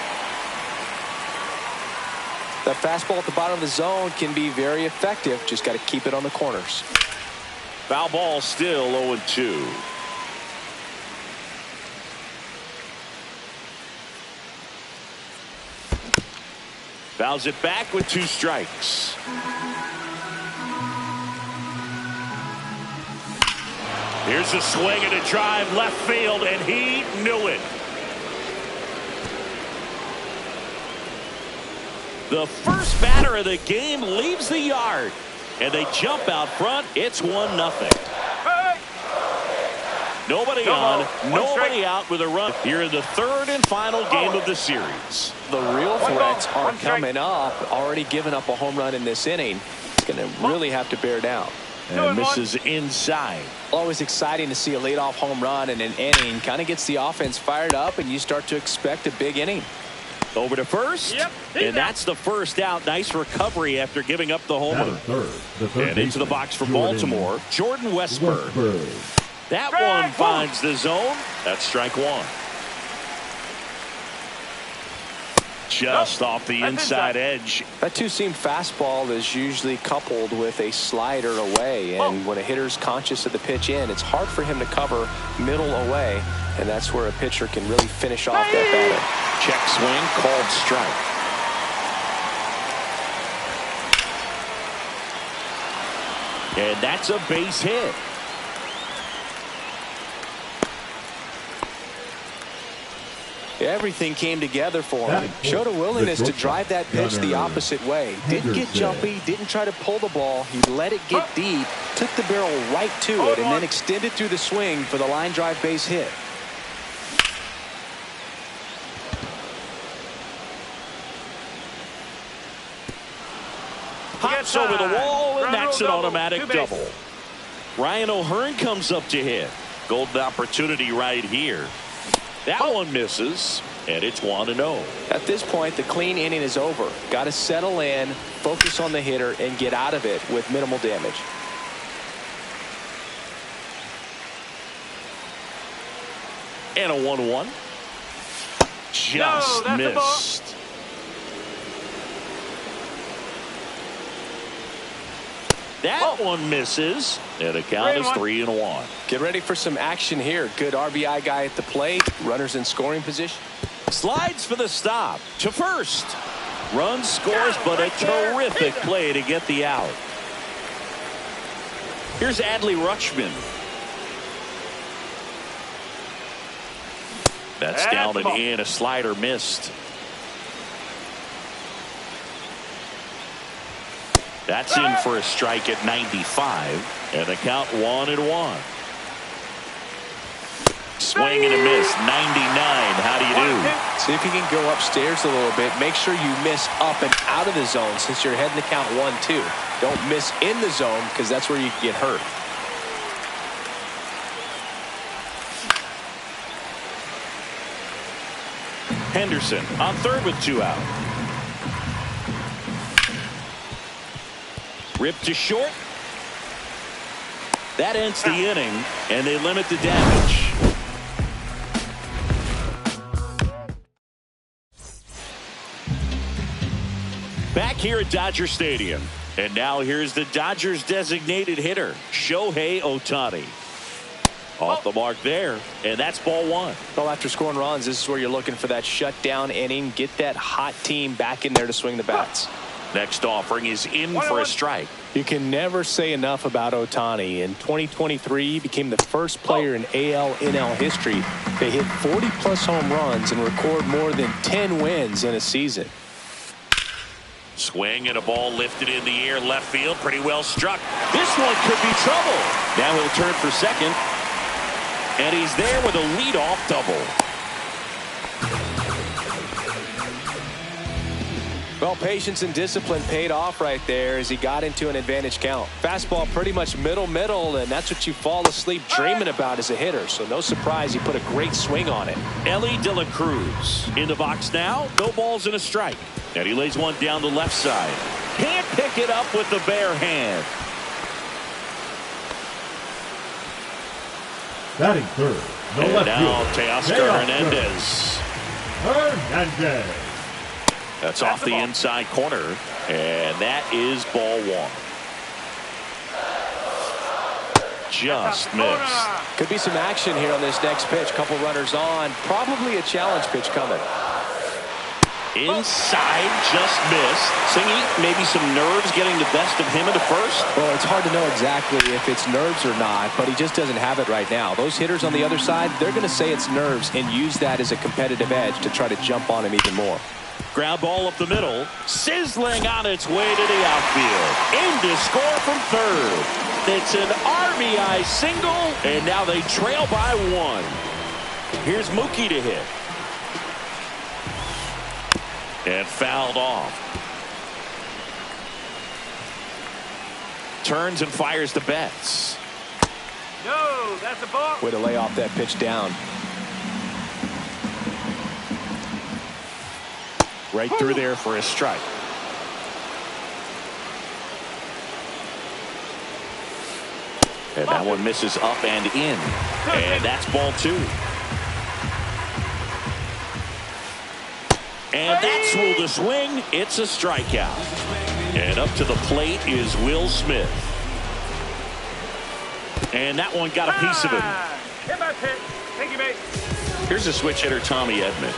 That fastball at the bottom of the zone can be very effective. Just got to keep it on the corners. Foul ball still 0-2. Fouls it back with 2 strikes. Here's a swing and a drive left field, and he knew it. The first batter of the game leaves the yard, and they jump out front. It's 1-0. Nobody on, nobody out with a run here in the 3rd and final game of the series. The real threats are coming up. Already given up a home run in this inning. It's going to really have to bear down. And misses inside. Always exciting to see a leadoff home run in an inning. Kind of gets the offense fired up, and you start to expect a big inning. Over to first, and that's the first out. Nice recovery after giving up the homer. And into the box for Baltimore, Jordan Westburg. That one finds the zone. That's strike 1. Just off the inside edge. That two-seam fastball is usually coupled with a slider away, and when a hitter's conscious of the pitch in, it's hard for him to cover middle away, and that's where a pitcher can really finish off that batter. Check swing, called strike. And that's a base hit. Everything came together for him. Showed a willingness to drive that pitch the opposite way. Didn't get jumpy, didn't try to pull the ball. He let it get deep, took the barrel right to it, and then extended through the swing for the line drive base hit. Hops over the wall, and that's an automatic double. Ryan O'Hearn comes up to hit. Golden opportunity right here. That one misses, and it's 1-0. At this point, the clean inning is over. Got to settle in, focus on the hitter, and get out of it with minimal damage. And a 1-1. Just missed. That one misses, and the count is 3-1. Get ready for some action here. Good RBI guy at the plate. Runners in scoring position. Slides for the stop to first. Run scores, but a terrific play to get the out. Here's Adley Rutschman. That's down and in. A slider missed. That's in for a strike at 95, and the count 1-1. Swing and a miss, 99. How do you do? See if you can go upstairs a little bit. Make sure you miss up and out of the zone since you're heading to count 1-2. Don't miss in the zone because that's where you can get hurt. Henderson on third with 2 out. Ripped to short. That ends the inning, and they limit the damage. Back here at Dodger Stadium. And now here's the Dodgers designated hitter, Shohei Ohtani. Off the mark there, and that's ball 1. Well, after scoring runs, this is where you're looking for that shutdown inning. Get that hot team back in there to swing the bats. Next offering is in for a strike. You can never say enough about Ohtani. In 2023, he became the first player in AL/NL history to hit 40-plus home runs and record more than 10 wins in a season. Swing and a ball lifted in the air, left field, pretty well struck. This one could be trouble. Now he'll turn for second, and he's there with a leadoff double. Well, patience and discipline paid off right there as he got into an advantage count. Fastball pretty much middle, and that's what you fall asleep dreaming about as a hitter. So no surprise he put a great swing on it. Elly De La Cruz in the box now. No balls and a strike. And he lays one down the left side. Can't pick it up with the bare hand. Batting third, the And left now fielder, Teoscar Hernandez. Hernandez. That's off the inside corner, and that is ball 1. Just missed. Could be some action here on this next pitch. Couple runners on. Probably a challenge pitch coming. Inside, just missed. Singy, maybe some nerves getting the best of him in the first. Well, it's hard to know exactly if it's nerves or not, but he just doesn't have it right now. Those hitters on the other side, they're going to say it's nerves and use that as a competitive edge to try to jump on him even more. Ground ball up the middle, sizzling on its way to the outfield. In to score from third. It's an RBI single, and now they trail by 1. Here's Mookie to hit. And fouled off. Turns and fires to Betts. No, that's a ball. Way to lay off that pitch down. Right through there for a strike. And that one misses up and in. And that's ball 2. And that's ruled a swing. It's a strikeout. And up to the plate is Will Smith. And that one got a piece of him. Hit my pitch. Thank you, mate. Here's a switch hitter, Tommy Edman.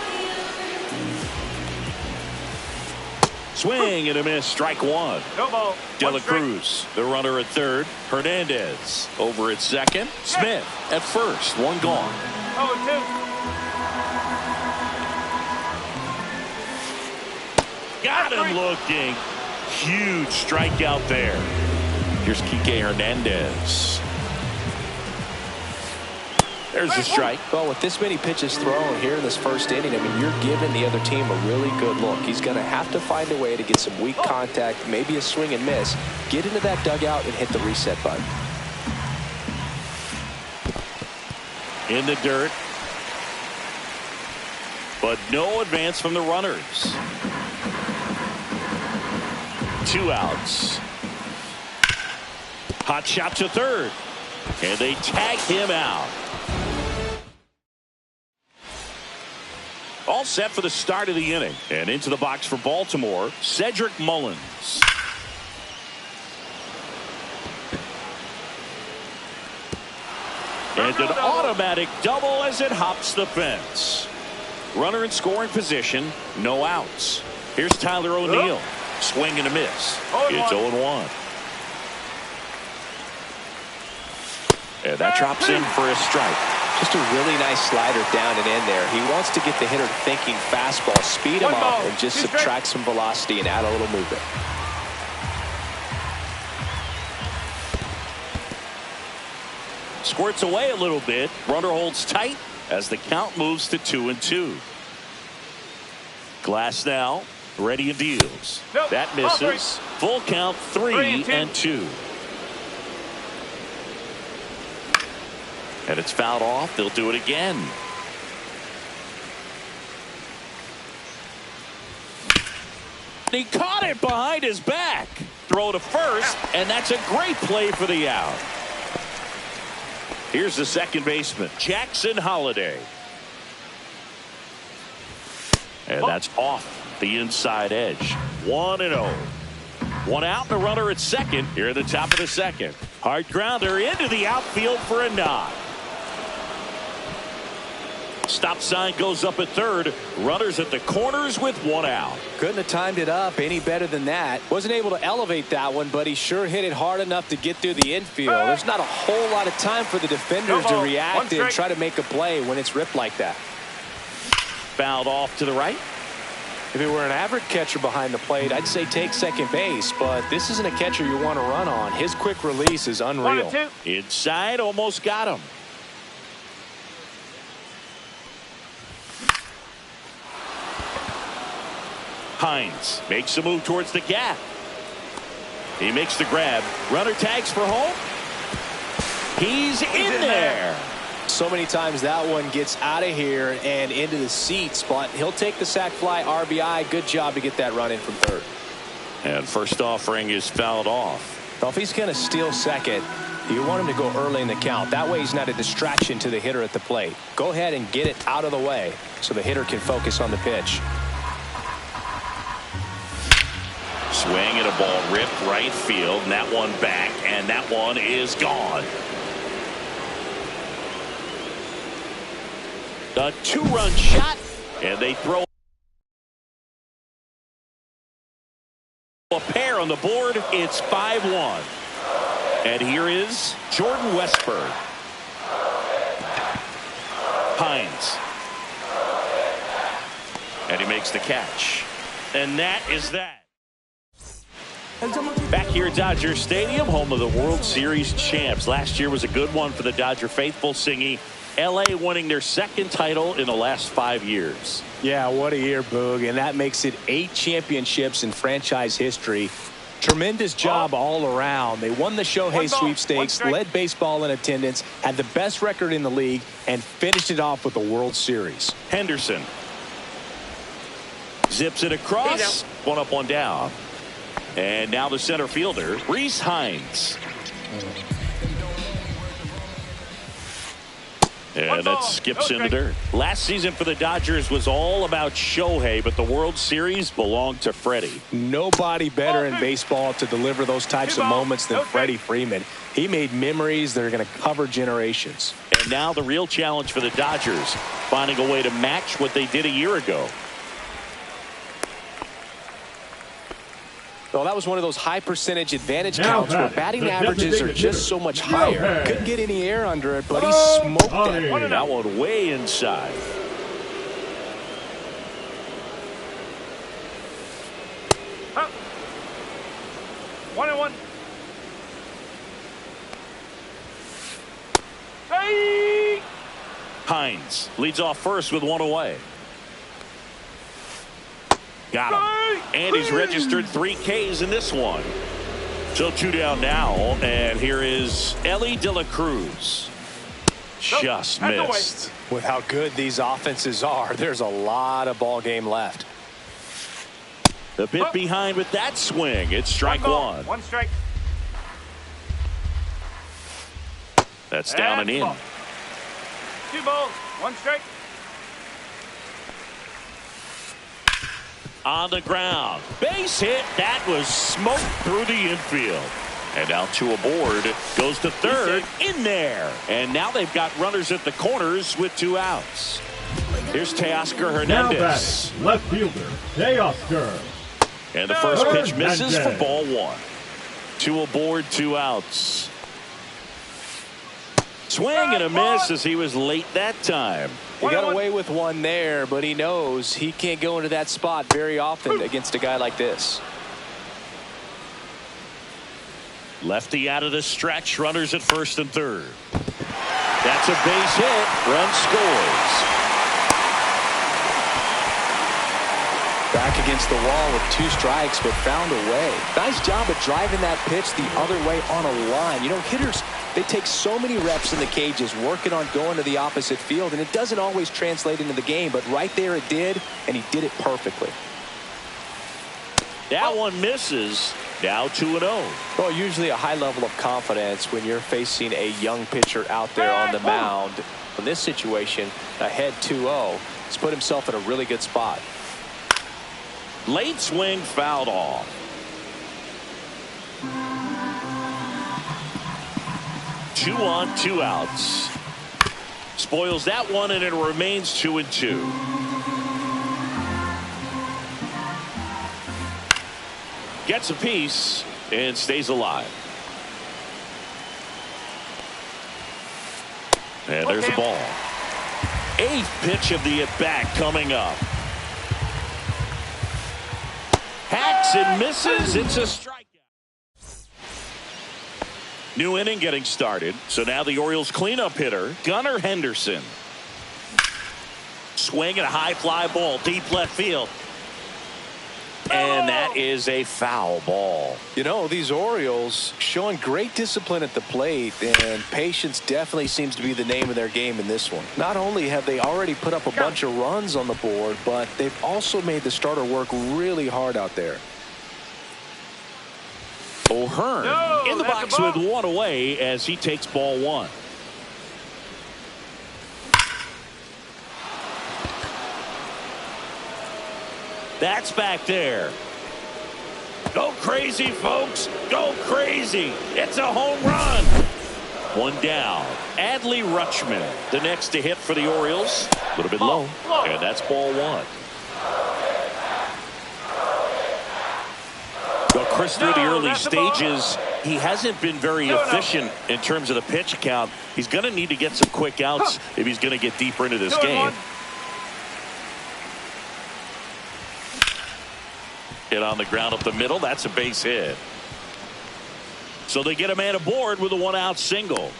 Swing and a miss. Strike 1. No ball. De La One strike. Cruz, the runner at third. Hernandez over at second. Smith at first. 1 gone. 0-2. Got him looking. Huge strikeout there. Here's Kike Hernandez. There's the strike. Well, with this many pitches thrown here in this first inning, I mean, you're giving the other team a really good look. He's going to have to find a way to get some weak contact, maybe a swing and miss, get into that dugout and hit the reset button. In the dirt. But no advance from the runners. 2 outs. Hot shot to third. And they tag him out. All set for the start of the inning. And into the box for Baltimore, Cedric Mullins. And an automatic double as it hops the fence. Runner in scoring position, no outs. Here's Tyler O'Neill. Swing and a miss. It's 0-1. And that drops in for a strike. Just a really nice slider down and in there. He wants to get the hitter thinking fastball, speed him up, and just subtract some velocity and add a little movement. Squirts away a little bit. Runner holds tight as the count moves to 2-2. Glass now. Ready and deals. Nope. That misses. Full count 3-2. And it's fouled off. They'll do it again. He caught it behind his back. Throw to first, and that's a great play for the out. Here's the second baseman, Jackson Holliday. And that's off the inside edge. 1-0. 1 out and a runner at second here at the top of the second. Hard grounder into the outfield for a knock. Stop sign goes up at third. Runners at the corners with 1 out. Couldn't have timed it up any better than that. Wasn't able to elevate that one, but he sure hit it hard enough to get through the infield. There's not a whole lot of time for the defenders to react and try to make a play when it's ripped like that. Fouled off to the right. If it were an average catcher behind the plate, I'd say take second base, but this isn't a catcher you want to run on. His quick release is unreal. 1-2. Inside, almost got him. Hines makes a move towards the gap. He makes the grab. Runner tags for home. He's in there. So many times that one gets out of here and into the seats, but he'll take the sac fly RBI. Good job to get that run in from third. And first offering is fouled off. Well, if he's going to steal second, you want him to go early in the count. That way he's not a distraction to the hitter at the plate. Go ahead and get it out of the way so the hitter can focus on the pitch. Swing and a ball ripped right field, and that one back, and that one is gone. A 2-run shot, and they throw A pair on the board. It's 5-1. And here is Jordan Westburg. Hines. And he makes the catch. And that is that. Back here at Dodger Stadium, home of the World Series champs. Last year was a good one for the Dodger faithful, Singy. LA winning their second title in the last 5 years. Yeah, what a year, Boog. And that makes it 8 championships in franchise history. Tremendous job all around. They won the Shohei sweepstakes, led baseball in attendance, had the best record in the league, and finished it off with the World Series. Henderson zips it across. One up, one down. And now the center fielder, Rhys Hines. And that skips in the dirt. Last season for the Dodgers was all about Shohei, but the World Series belonged to Freddie. Nobody better in baseball to deliver those types of moments than Freddie Freeman. He made memories that are going to cover generations. And now the real challenge for the Dodgers, finding a way to match what they did a year ago. Well, that was one of those high percentage advantage counts where batting averages are just so much higher. Couldn't get any air under it, but he smoked that. That one way inside. Huh. 1-1. Hey! Hines leads off first with one away. Got him. And he's registered 3 Ks in this one. So 2 down now. And here is Elly De La Cruz. Just missed. With how good these offenses are, there's a lot of ball game left. The bit behind with that swing. It's strike one. 1 strike. That's down and in. 2 balls. 1 strike. On the ground. Base hit. That was smoked through the infield. And now 2 aboard. Goes to third. In there. And now they've got runners at the corners with 2 outs. Here's Teoscar Hernandez. Now left fielder, Teoscar. And the first pitch misses for ball 1. 2 aboard, 2 outs. Swing and a miss as he was late that time. He got away with one there, but he knows he can't go into that spot very often against a guy like this. Lefty out of the stretch, runners at first and third. That's a base hit. Run scores. Back against the wall with 2 strikes, but found a way. Nice job of driving that pitch the other way on a line. You know, hitters, they take so many reps in the cages working on going to the opposite field, and it doesn't always translate into the game, but right there it did, and he did it perfectly. That one misses. Now 2-0. Well, usually a high level of confidence when you're facing a young pitcher out there on the mound. In this situation, ahead 2-0, he's put himself in a really good spot. Late swing fouled off. Two on, 2 outs. Spoils that one, and it remains 2-2. Gets a piece and stays alive. And there's the ball. 8th pitch of the at-bat coming up. Hacks and misses. It's a strikeout. New inning getting started. So now the Orioles cleanup hitter, Gunnar Henderson. Swing and a high fly ball deep left field. And that is a foul ball. You know, these Orioles showing great discipline at the plate, and patience definitely seems to be the name of their game in this one. Not only have they already put up a bunch of runs on the board, but they've also made the starter work really hard out there. O'Hearn in the box with 1 away as he takes ball 1. That's back there. Go crazy, folks. Go crazy. It's a home run. 1 down. Adley Rutschman, the next to hit for the Orioles. A little bit low. And that's ball 1. Well, Chris, through the early stages, he hasn't been very efficient in terms of the pitch count. He's going to need to get some quick outs if he's going to get deeper into this game. Hit on the ground up the middle. That's a base hit. So they get a man aboard with a one-out single.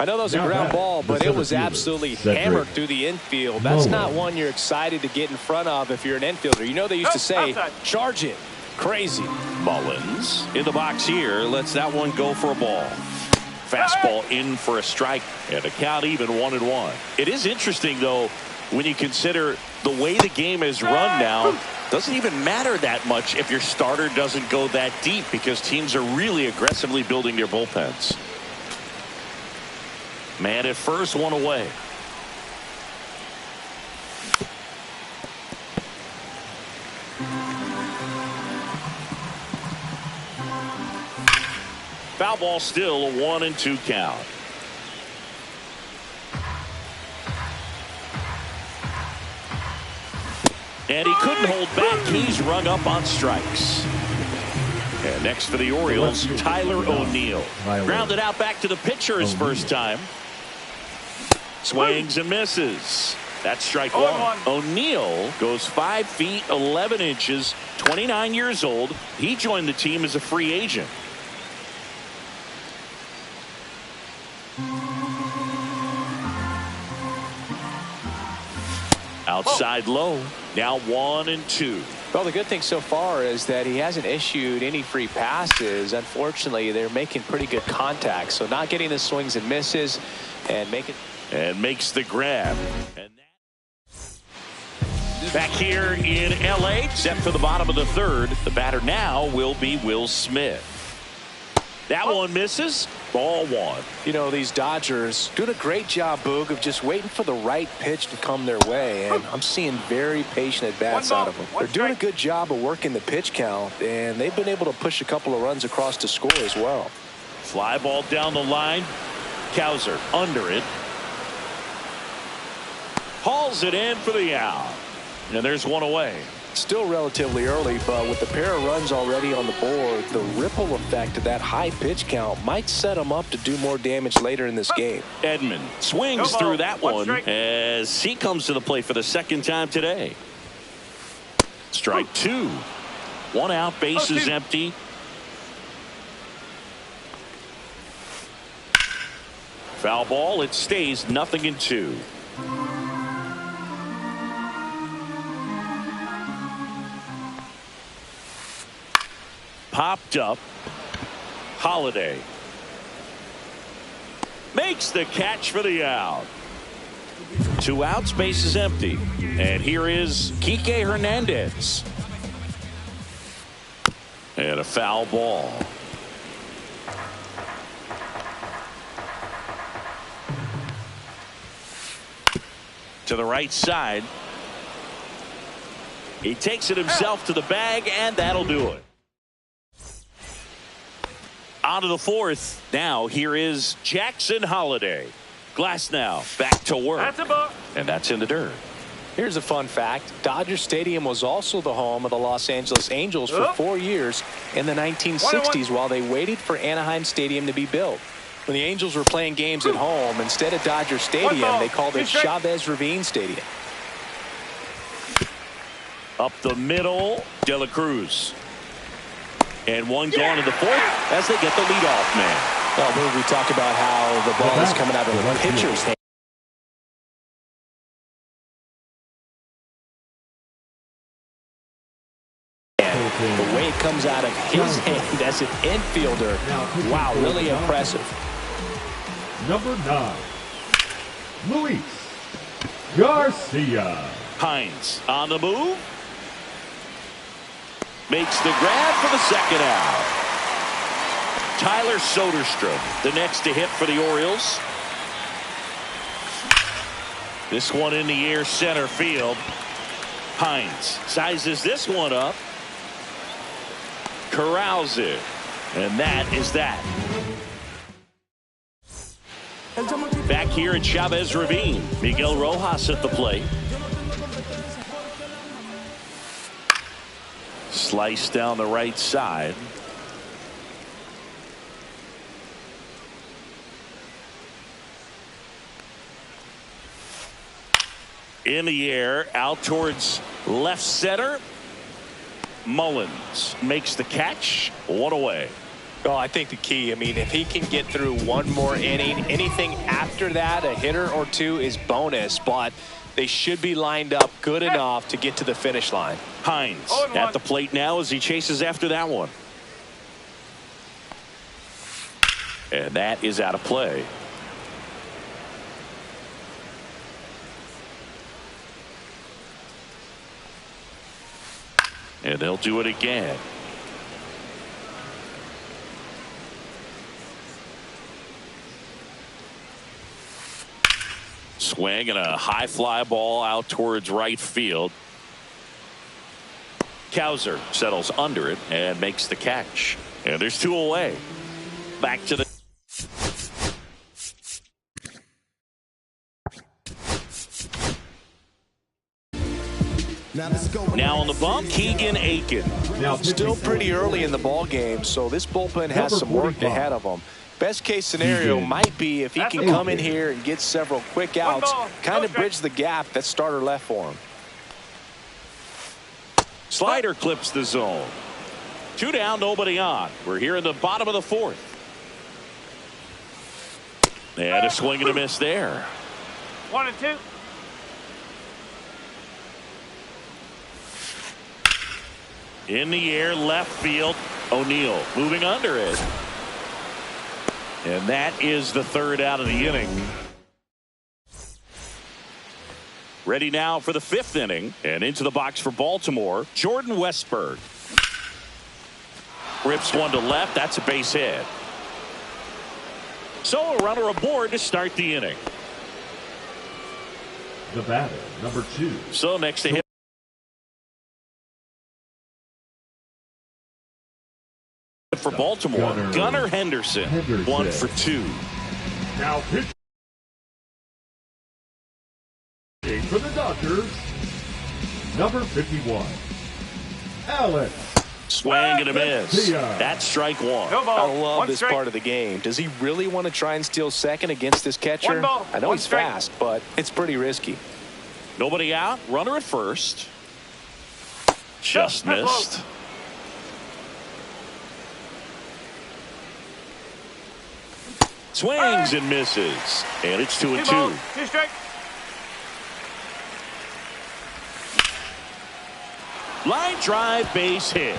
I know that was a ground ball, but it was absolutely hammered through the infield. That's not one you're excited to get in front of if you're an infielder. You know they used to say, charge it. Crazy. Mullins in the box here. Lets that one go for a ball. Fastball in for a strike. And a count even 1-1. It is interesting, though, when you consider the way the game is run now. Doesn't even matter that much if your starter doesn't go that deep because teams are really aggressively building their bullpens. Man at first, one away. Foul ball, still a 1-2 count. And he couldn't hold back. He's rung up on strikes. And next for the Orioles, Tyler O'Neill. Grounded out back to the pitcher his first time. Swings and misses. That's strike one. O'Neill goes 5 feet 11 inches, 29 years old. He joined the team as a free agent. Outside low. Now 1-2. Well, the good thing so far is that he hasn't issued any free passes. Unfortunately, they're making pretty good contact. So not getting the swings and misses and makes the grab. And back here in LA, set for the bottom of the third. The batter now will be Will Smith. That one misses. Ball one. You know, these Dodgers doing a great job, Boog, of just waiting for the right pitch to come their way. And I'm seeing very patient at-bats out of them. They're doing a good job of working the pitch count, and they've been able to push a couple of runs across to score as well. Fly ball down the line. Cowser under it. Hauls it in for the out. And there's one away. Still relatively early, but with the pair of runs already on the board, the ripple effect of that high pitch count might set them up to do more damage later in this game. Edman swings through that one as he comes to the plate for the second time today. Strike two. One out, bases empty. Foul ball. It stays 0-2. Popped up. Holiday makes the catch for the out. 2 outs, base is empty. And here is Kike Hernandez. And a foul ball. To the right side. He takes it himself to the bag, and that'll do it. On to the fourth. Now here is Jackson Holiday. Glasnow back to work. That's a ball. And that's in the dirt. Here's a fun fact. Dodger Stadium was also the home of the Los Angeles Angels for 4 years in the 1960s while they waited for Anaheim Stadium to be built. When the Angels were playing games at home, instead of Dodger Stadium, they called it Chavez Ravine Stadium. Up the middle, De La Cruz. And one gone in the fourth as they get the leadoff man. Well, we talk about how the ball is coming out of the pitcher's hand. The way it comes out of his hand as an infielder. Wow, really impressive. Number 9, Luis Garcia. Hines on the move. Makes the grab for the second out. Tyler Soderstrom, the next to hit for the Orioles. This one in the air, center field. Hines sizes this one up. Corrals it. And that is that. Back here at Chavez Ravine, Miguel Rojas at the plate. Slice down the right side. In the air, out towards left center. Mullins makes the catch. One away. Oh, I think the key, I mean, if he can get through one more inning, anything after that, a hitter or two is bonus, but they should be lined up good enough to get to the finish line. Hines at the plate now as he chases after that one. And that is out of play. And they'll do it again. Swing and a high fly ball out towards right field. Cowser settles under it and makes the catch. And there's two away. Back to the now on the bump, Keegan Aiken. Now Still pretty early in the ball game, so this bullpen has some work ahead of them. Best case scenario might be if he can come in here and get several quick outs, kind of bridge the gap that starter left for him. Slider clips the zone. 2 down, nobody on. We're here in the bottom of the 4th. And a swing and a miss there. 1 and 2. In the air, left field. O'Neill moving under it. And that is the 3rd out of the inning. Ready now for the 5th inning. And into the box for Baltimore, Jordan Westburg. Rips one to left. That's a base hit. So a runner aboard to start the inning. The batter, number 2. So next to hit. For Baltimore, Gunnar Henderson. 1 for 2. Now pitch for the Dodgers, number 51, Alex. Swing and a miss. That's strike 1. No ball. I love One this strike. part of the game. Does he really want to try and steal second against this catcher? One ball. I know One he's strike. fast, but it's pretty risky. Nobody out. Runner at first. Just No, missed. Swings and misses. And it's 2 and 2. 2 strike. Line drive, base hit.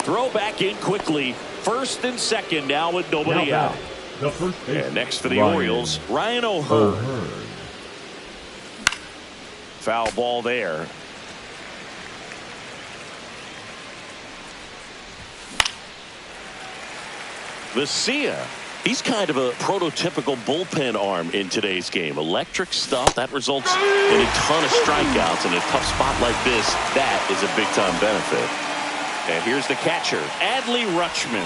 Throw back in quickly. First and second now with nobody Now out. the first baseman, And next for the Ryan Orioles, Ryan O'Hearn. O'Hearn. Foul ball there. Vesia. He's kind of a prototypical bullpen arm in today's game. Electric stuff that results in a ton of strikeouts. In a tough spot like this, that is a big-time benefit. And here's the catcher, Adley Rutschman.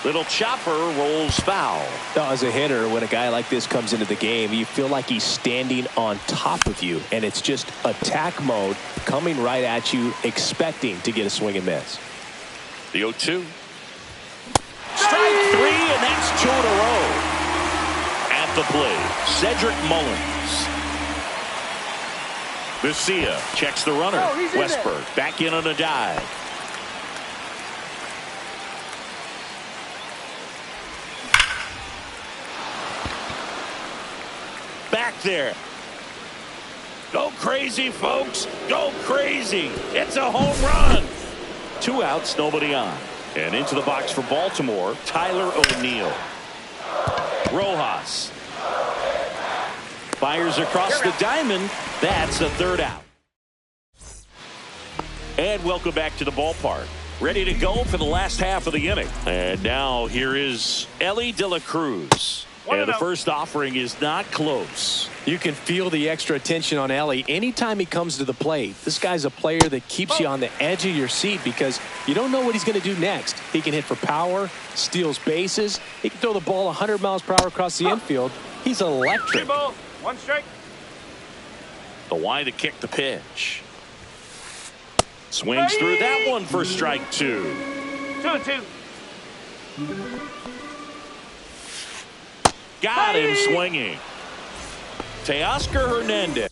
Little chopper rolls foul. Now, as a hitter, when a guy like this comes into the game, you feel like he's standing on top of you, and it's just attack mode coming right at you, expecting to get a swing and miss. The 0-2. Strike 3, and that's 2 in a row. At the plate, Cedric Mullins. Vesia checks the runner. Westburg back in on a dive. Back there. Go crazy, folks. Go crazy. It's a home run. 2 outs, nobody on. And into the box for Baltimore, Tyler O'Neill. Rojas fires across the diamond. That's the 3rd out. And welcome back to the ballpark. Ready to go for the last half of the inning. And now here is Elly De La Cruz. And the first offering is not close. You can feel the extra attention on Elly anytime he comes to the plate. This guy's a player that keeps you on the edge of your seat because you don't know what he's going to do next. He can hit for power, steals bases. He can throw the ball 100 miles per hour across the infield. He's electric. 3 balls. 1 strike. The wind to kick the pitch. Swings through that one for strike 2. 2-2. Got him swinging. Teoscar Hernandez.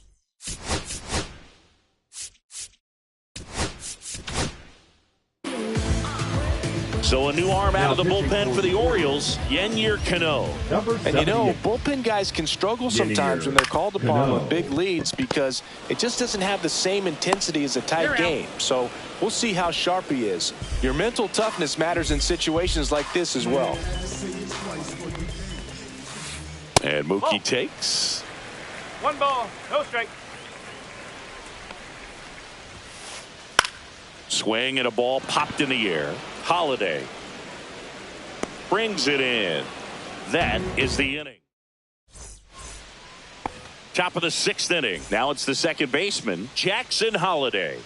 So a new arm out of the bullpen for the Orioles, Yennier Cano. And you know, bullpen guys can struggle sometimes when they're called upon with big leads because it just doesn't have the same intensity as a tight game. So we'll see how sharp he is. Your mental toughness matters in situations like this as well. And Mookie takes. 1 ball, no strike. Swing and a ball popped in the air. Holiday brings it in. That is the inning. Top of the 6th inning. Now it's the second baseman, Jackson Holiday.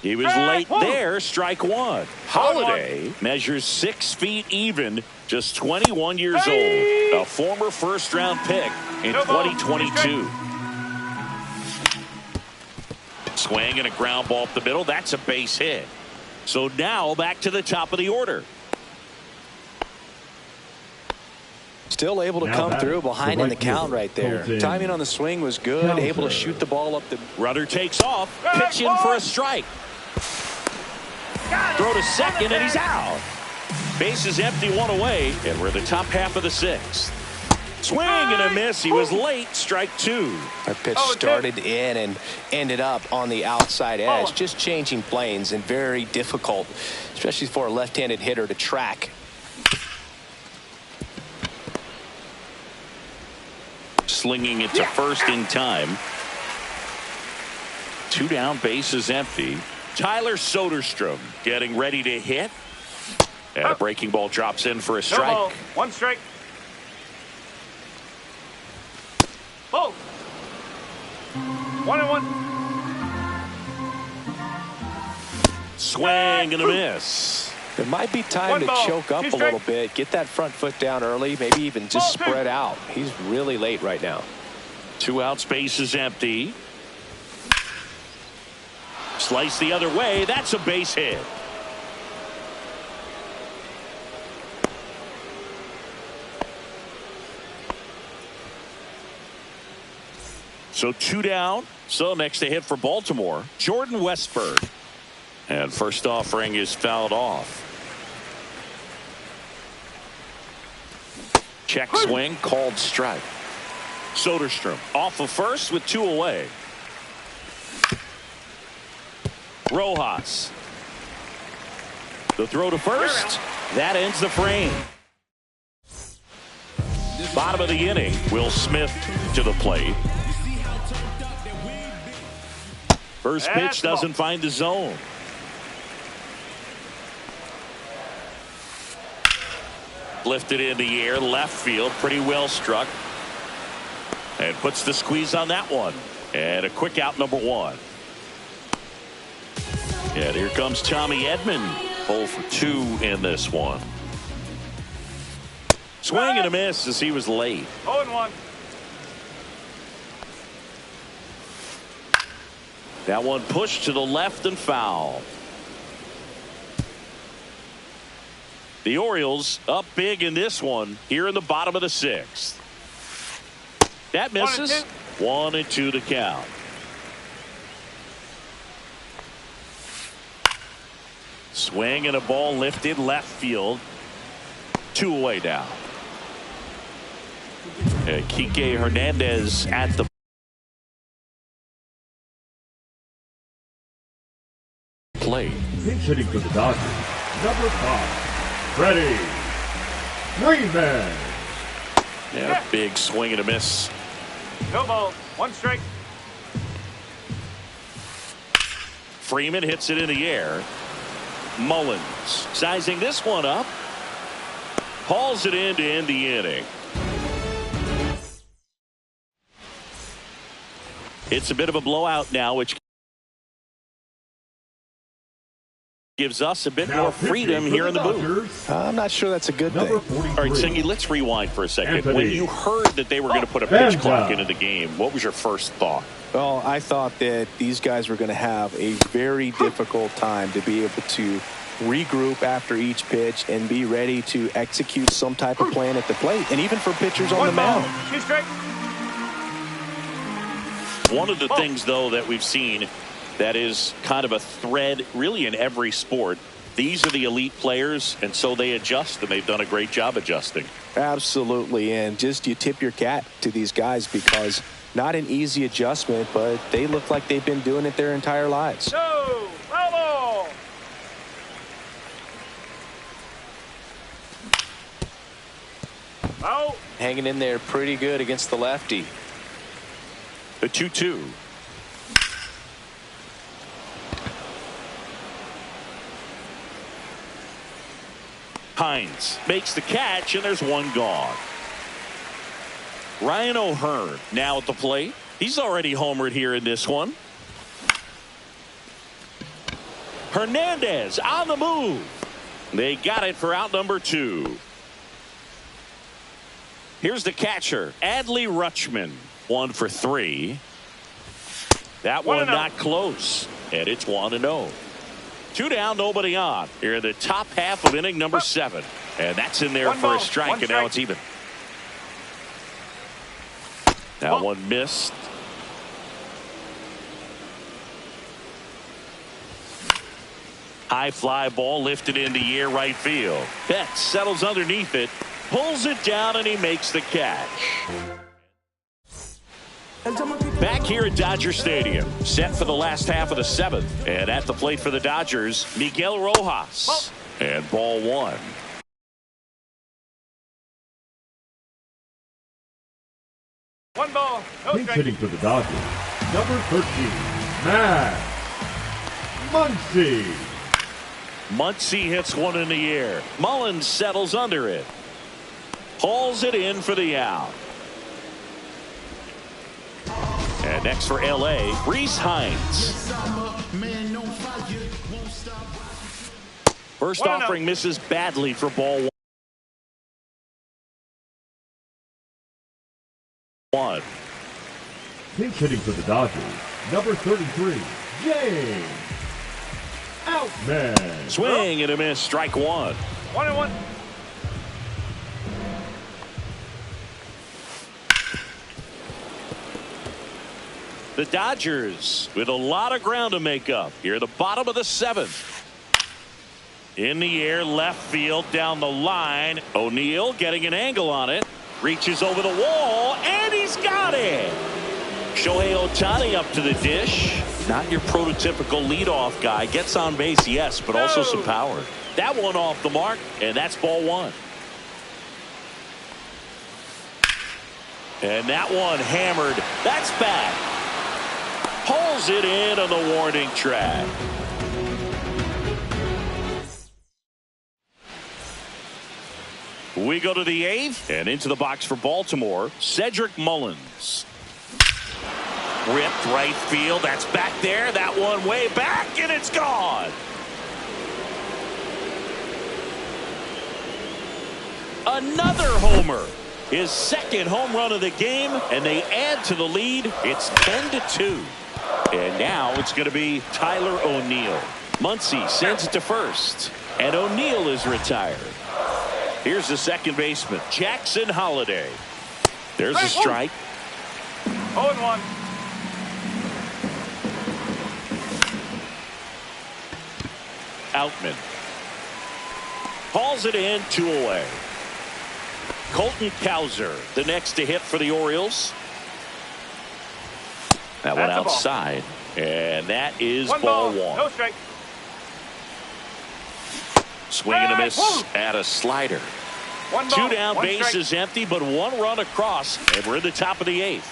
He was late there. Strike 1. Holiday measures 6 feet even, just 21 years old. A former first-round pick in 2022. Swing and a ground ball up the middle. That's a base hit. So now back to the top of the order. Still able to come through behind in the count right there. Timing on the swing was good. Able to shoot the ball up the. Runner takes off. Pitch in for a strike. Throw to second and he's out. Base is empty, 1 away, and we're in the top half of the 6th. Swing and a miss. He was late. Strike 2. That pitch started in and ended up on the outside edge. Just changing planes and very difficult, especially for a left-handed hitter to track. Slinging it to first in time. 2 down, base is empty. Tyler Soderstrom getting ready to hit. And a breaking ball drops in for a strike. No ball, 1 strike. Ball. 1-1. Swing and a miss. There might be time to choke up a little bit, get that front foot down early, maybe even just spread out. He's really late right now. 2 outs, base is empty. Slice the other way. That's a base hit. So 2 down. So next to hit for Baltimore, Jordan Westburg. And first offering is fouled off. Check swing, called strike. Soderstrom off of first with 2 away. Rojas. The throw to first. That ends the frame. Bottom of the inning, Will Smith to the plate. First pitch doesn't find the zone. Lifted in the air, left field, pretty well struck. And puts the squeeze on that one. And a quick out, number 1. And here comes Tommy Edman. 0 for 2 in this one. Swing and a miss as he was late. 0-1. That one pushed to the left and foul. The Orioles up big in this one here in the bottom of the 6th. That misses. 1-2 to count. Swing and a ball lifted left field. 2 away now. Kike Hernandez at the plate. Pinch hitting for the Dodgers, number 5, Freddie Freeman. Yeah, big swing and a miss. No ball, 1 strike. Freeman hits it in the air. Mullins sizing this one up. Hauls it in to end the inning. It's a bit of a blowout now, which gives us a bit more freedom here in the booth. I'm not sure that's a good thing. Number 43. All right, Singy, let's rewind for a second. Anthony. When you heard that they were going to put a pitch clock into the game, what was your first thought? Well, I thought that these guys were going to have a very difficult time to be able to regroup after each pitch and be ready to execute some type of plan at the plate, and even for pitchers on the mound. 2 strike. One of the things, though, that we've seen that is kind of a thread really in every sport, these are the elite players, and so they adjust, and they've done a great job adjusting. Absolutely, and just you tip your cap to these guys because not an easy adjustment, but they look like they've been doing it their entire lives. No, bravo. Out. Hanging in there pretty good against the lefty. The 2-2. Hines makes the catch, and there's one gone. Ryan O'Hearn now at the plate. He's already homered here in this one. Hernandez on the move. They got it for out number 2. Here's the catcher, Adley Rutschman. 1 for 3. That one not close, and it's 1-0. 2 down, nobody on. Here in the top half of inning number 7. And that's in there for a strike, and now it's even. That one missed. High fly ball lifted in the air right field. Betts settles underneath it, pulls it down, and he makes the catch. Back here at Dodger Stadium, set for the last half of the 7th. And at the plate for the Dodgers, Miguel Rojas. And ball 1. One ball, no Pinch strike. hitting for the Dodgers, number 13, Matt Muncy. Muncy hits one in the air. Mullins settles under it. Hauls it in for the out. And next for L.A., Reese Hines. First offering misses badly for ball 1. Pinch hitting for the Dodgers, number 33, James Outman. Swing and a miss, strike 1. 1-1. The Dodgers with a lot of ground to make up here at the bottom of the 7th. In the air, left field, down the line. O'Neill getting an angle on it. Reaches over the wall, and he's got it. Shohei Ohtani up to the dish. Not your prototypical leadoff guy. Gets on base, yes, but also some power. That one off the mark, and that's ball 1. And that one hammered. That's back. Pulls it in on the warning track. We go to the 8th and into the box for Baltimore, Cedric Mullins. Ripped right field. That's back there. That one way back, and it's gone. Another homer. His second home run of the game, and they add to the lead. It's 10-2. And now it's going to be Tyler O'Neill. Muncy sends it to first, and O'Neill is retired. Here's the second baseman, Jackson Holliday. There's a strike. 0-1. Outman hauls it in, 2 away. Colton Cowser, the next to hit for the Orioles. That one outside, and that is ball 1. No strike. Swing and a miss at a slider. 1 2 ball, down, 1 base strike. is empty, but 1 run across, and we're in the top of the 8th.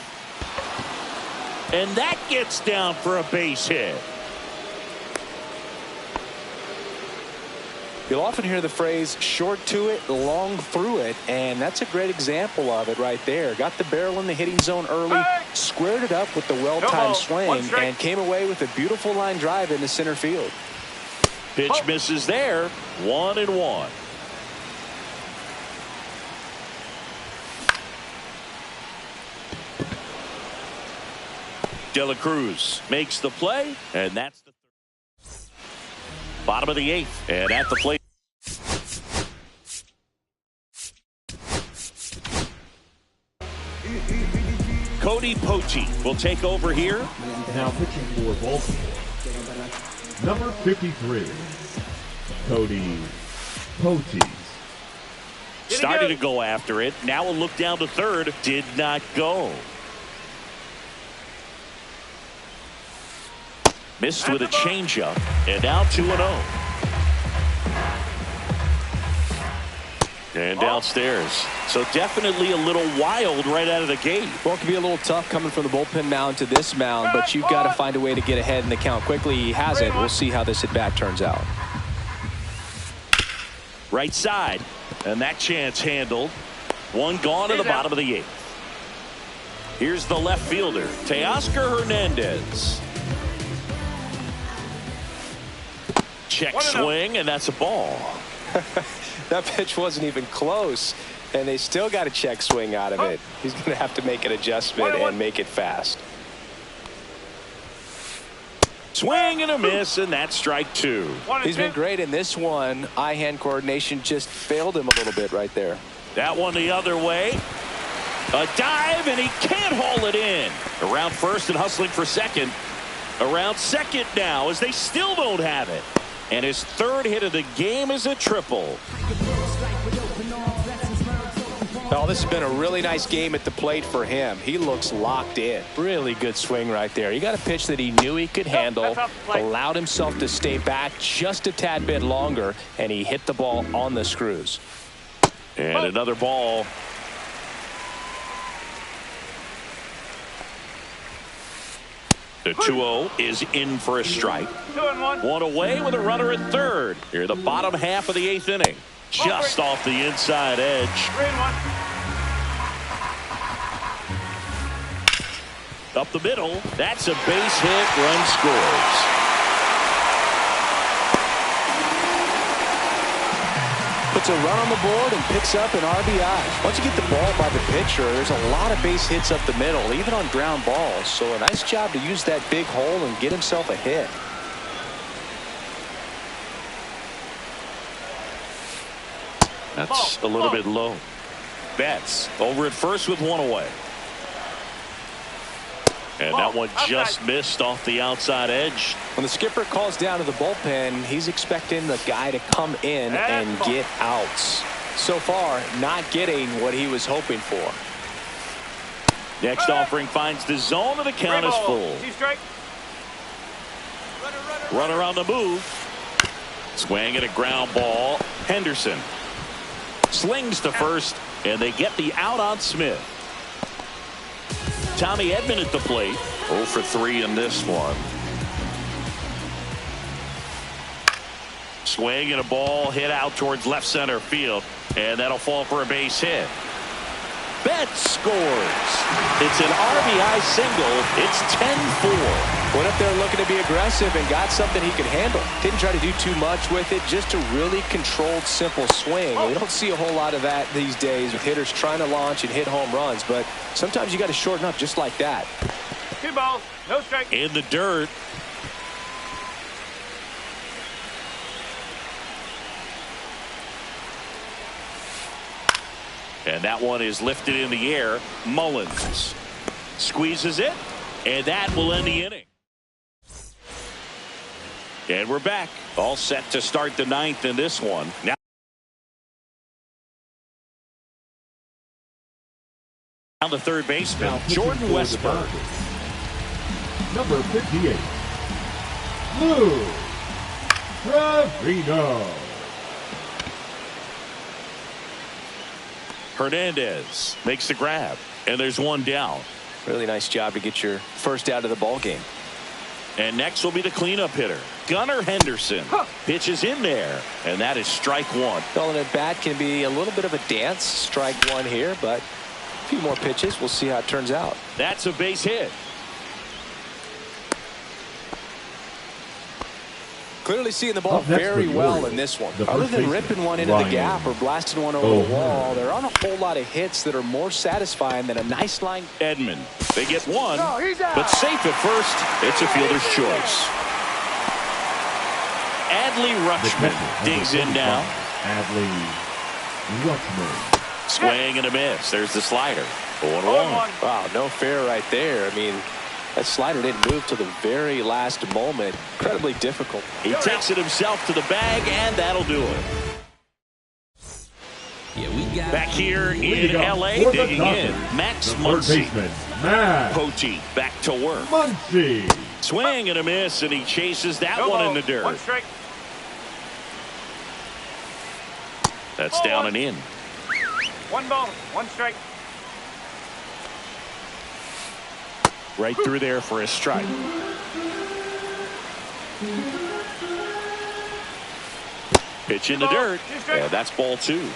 And that gets down for a base hit. You'll often hear the phrase short to it, long through it, and that's a great example of it right there. Got the barrel in the hitting zone early, squared it up with the well-timed swing, and came away with a beautiful line drive into center field. Pitch misses there. 1-1. De La Cruz makes the play, and that's the bottom of the 8th. And at the plate, Cody Poteet will take over here. Now pitching for Baltimore, number 53, Cody Poteet. Started to go after it. Now a look down to third. Did not go. Missed with a changeup, and now 2-0. And downstairs. So definitely a little wild right out of the gate. Well, it can be a little tough coming from the bullpen mound to this mound, but you've got to find a way to get ahead in the count quickly. He hasn't. We'll see how this at bat turns out. Right side, and that chance handled. One gone to the bottom of the 8th. Here's the left fielder, Teoscar Hernandez. Check swing, and that's a ball. That pitch wasn't even close, and they still got a check swing out of it. He's going to have to make an adjustment and make it fast. Swing and a miss, and that's strike 2. He's been great in this one. Eye-hand coordination just failed him a little bit right there. That one the other way. A dive, and he can't haul it in. Around first and hustling for second. Around second now as they still don't have it. And his third hit of the game is a triple. Oh, this has been a really nice game at the plate for him. He looks locked in. Really good swing right there. He got a pitch that he knew he could handle, allowed himself to stay back just a tad bit longer, and he hit the ball on the screws. And another ball. The 2-0 is in for a strike. 2-1. One away with a runner at third. Here, the bottom half of the 8th inning. Just off the inside edge. 3-1. Up the middle. That's a base hit. Run scores. Puts a run on the board and picks up an RBI. Once you get the ball by the pitcher, there's a lot of base hits up the middle, even on ground balls. So a nice job to use that big hole and get himself a hit. That's a little bit low. Betts over at first with one away. And that one just missed off the outside edge. When the skipper calls down to the bullpen, he's expecting the guy to come in and get outs. So far, not getting what he was hoping for. Next offering finds the zone, and the count is full. Runner on the move. Swing at a ground ball. Henderson slings to first, and they get the out on Smith. Tommy Edman at the plate. 0 for 3 in this one. Swing and a ball hit out towards left center field, and that'll fall for a base hit. Betts scores. It's an RBI single. It's 10-4. Went up there looking to be aggressive and got something he could handle. Didn't try to do too much with it. Just a really controlled, simple swing. We don't see a whole lot of that these days with hitters trying to launch and hit home runs. But sometimes you got to shorten up just like that. 2 balls, no strike. In the dirt. And that one is lifted in the air. Mullins squeezes it, and that will end the inning. And we're back. All set to start the 9th in this one. Now the third baseman, Jordan Westburg. Number 58, Lou Trevino. Hernandez makes the grab, and there's one down. Really nice job to get your first out of the ball game. And next will be the cleanup hitter, Gunnar Henderson. Pitches in there, and that is strike 1. Calling at bat can be a little bit of a dance. Strike 1 here, but a few more pitches. We'll see how it turns out. That's a base hit. Clearly seeing the ball very well in this one. Other than ripping one into the gap or blasting one over the wall, there aren't a whole lot of hits that are more satisfying than a nice line. Edman. They get one, but safe at first. It's a fielder's choice. Adley Rutschman digs in now. Adley Rutschman. Swing and a miss. There's the slider. 0-1. Wow, no fair right there. I mean, that slider didn't move to the very last moment. Incredibly difficult. He takes it himself to the bag, and that'll do it. Back here in L.A., digging in, Max Muncy. Poteet back to work. Muncy. Swing and a miss, and he chases that one in the dirt. One strike. That's down and in. 1 ball, 1 strike. Right through there for a strike. Pitch in the dirt. Yeah, that's ball 2.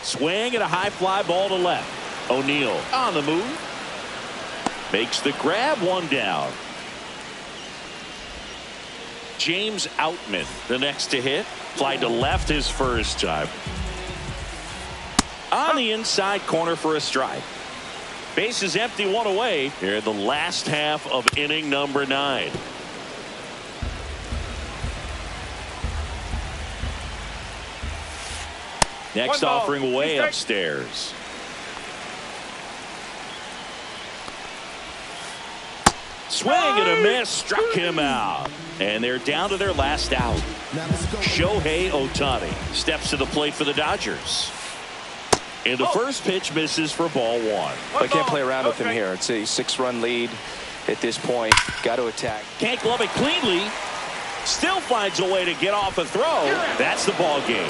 Swing and a high fly ball to left. O'Neill on the move. Makes the grab, 1 down. James Outman, the next to hit. Fly to left his first time. On the inside corner for a strike. Base is empty, 1 away. Here in the last half of inning number 9. Next offering way upstairs. Swing and a miss, struck him out. And they're down to their last out. Shohei Ohtani steps to the plate for the Dodgers. And the first pitch misses for ball 1. I can't play around with him here. It's a 6-run lead at this point. Got to attack. Can't glove it cleanly. Still finds a way to get off a throw. That's the ball game.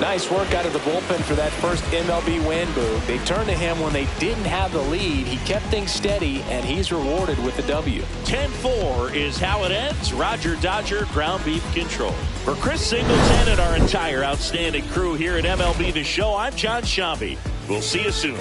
Nice work out of the bullpen for that first MLB win, Boo. They turned to him when they didn't have the lead. He kept things steady, and he's rewarded with the W. 10-4 is how it ends. Roger Dodger, ground beef control. For Chris Singleton and our entire outstanding crew here at MLB The Show, I'm John Shambi. We'll see you soon.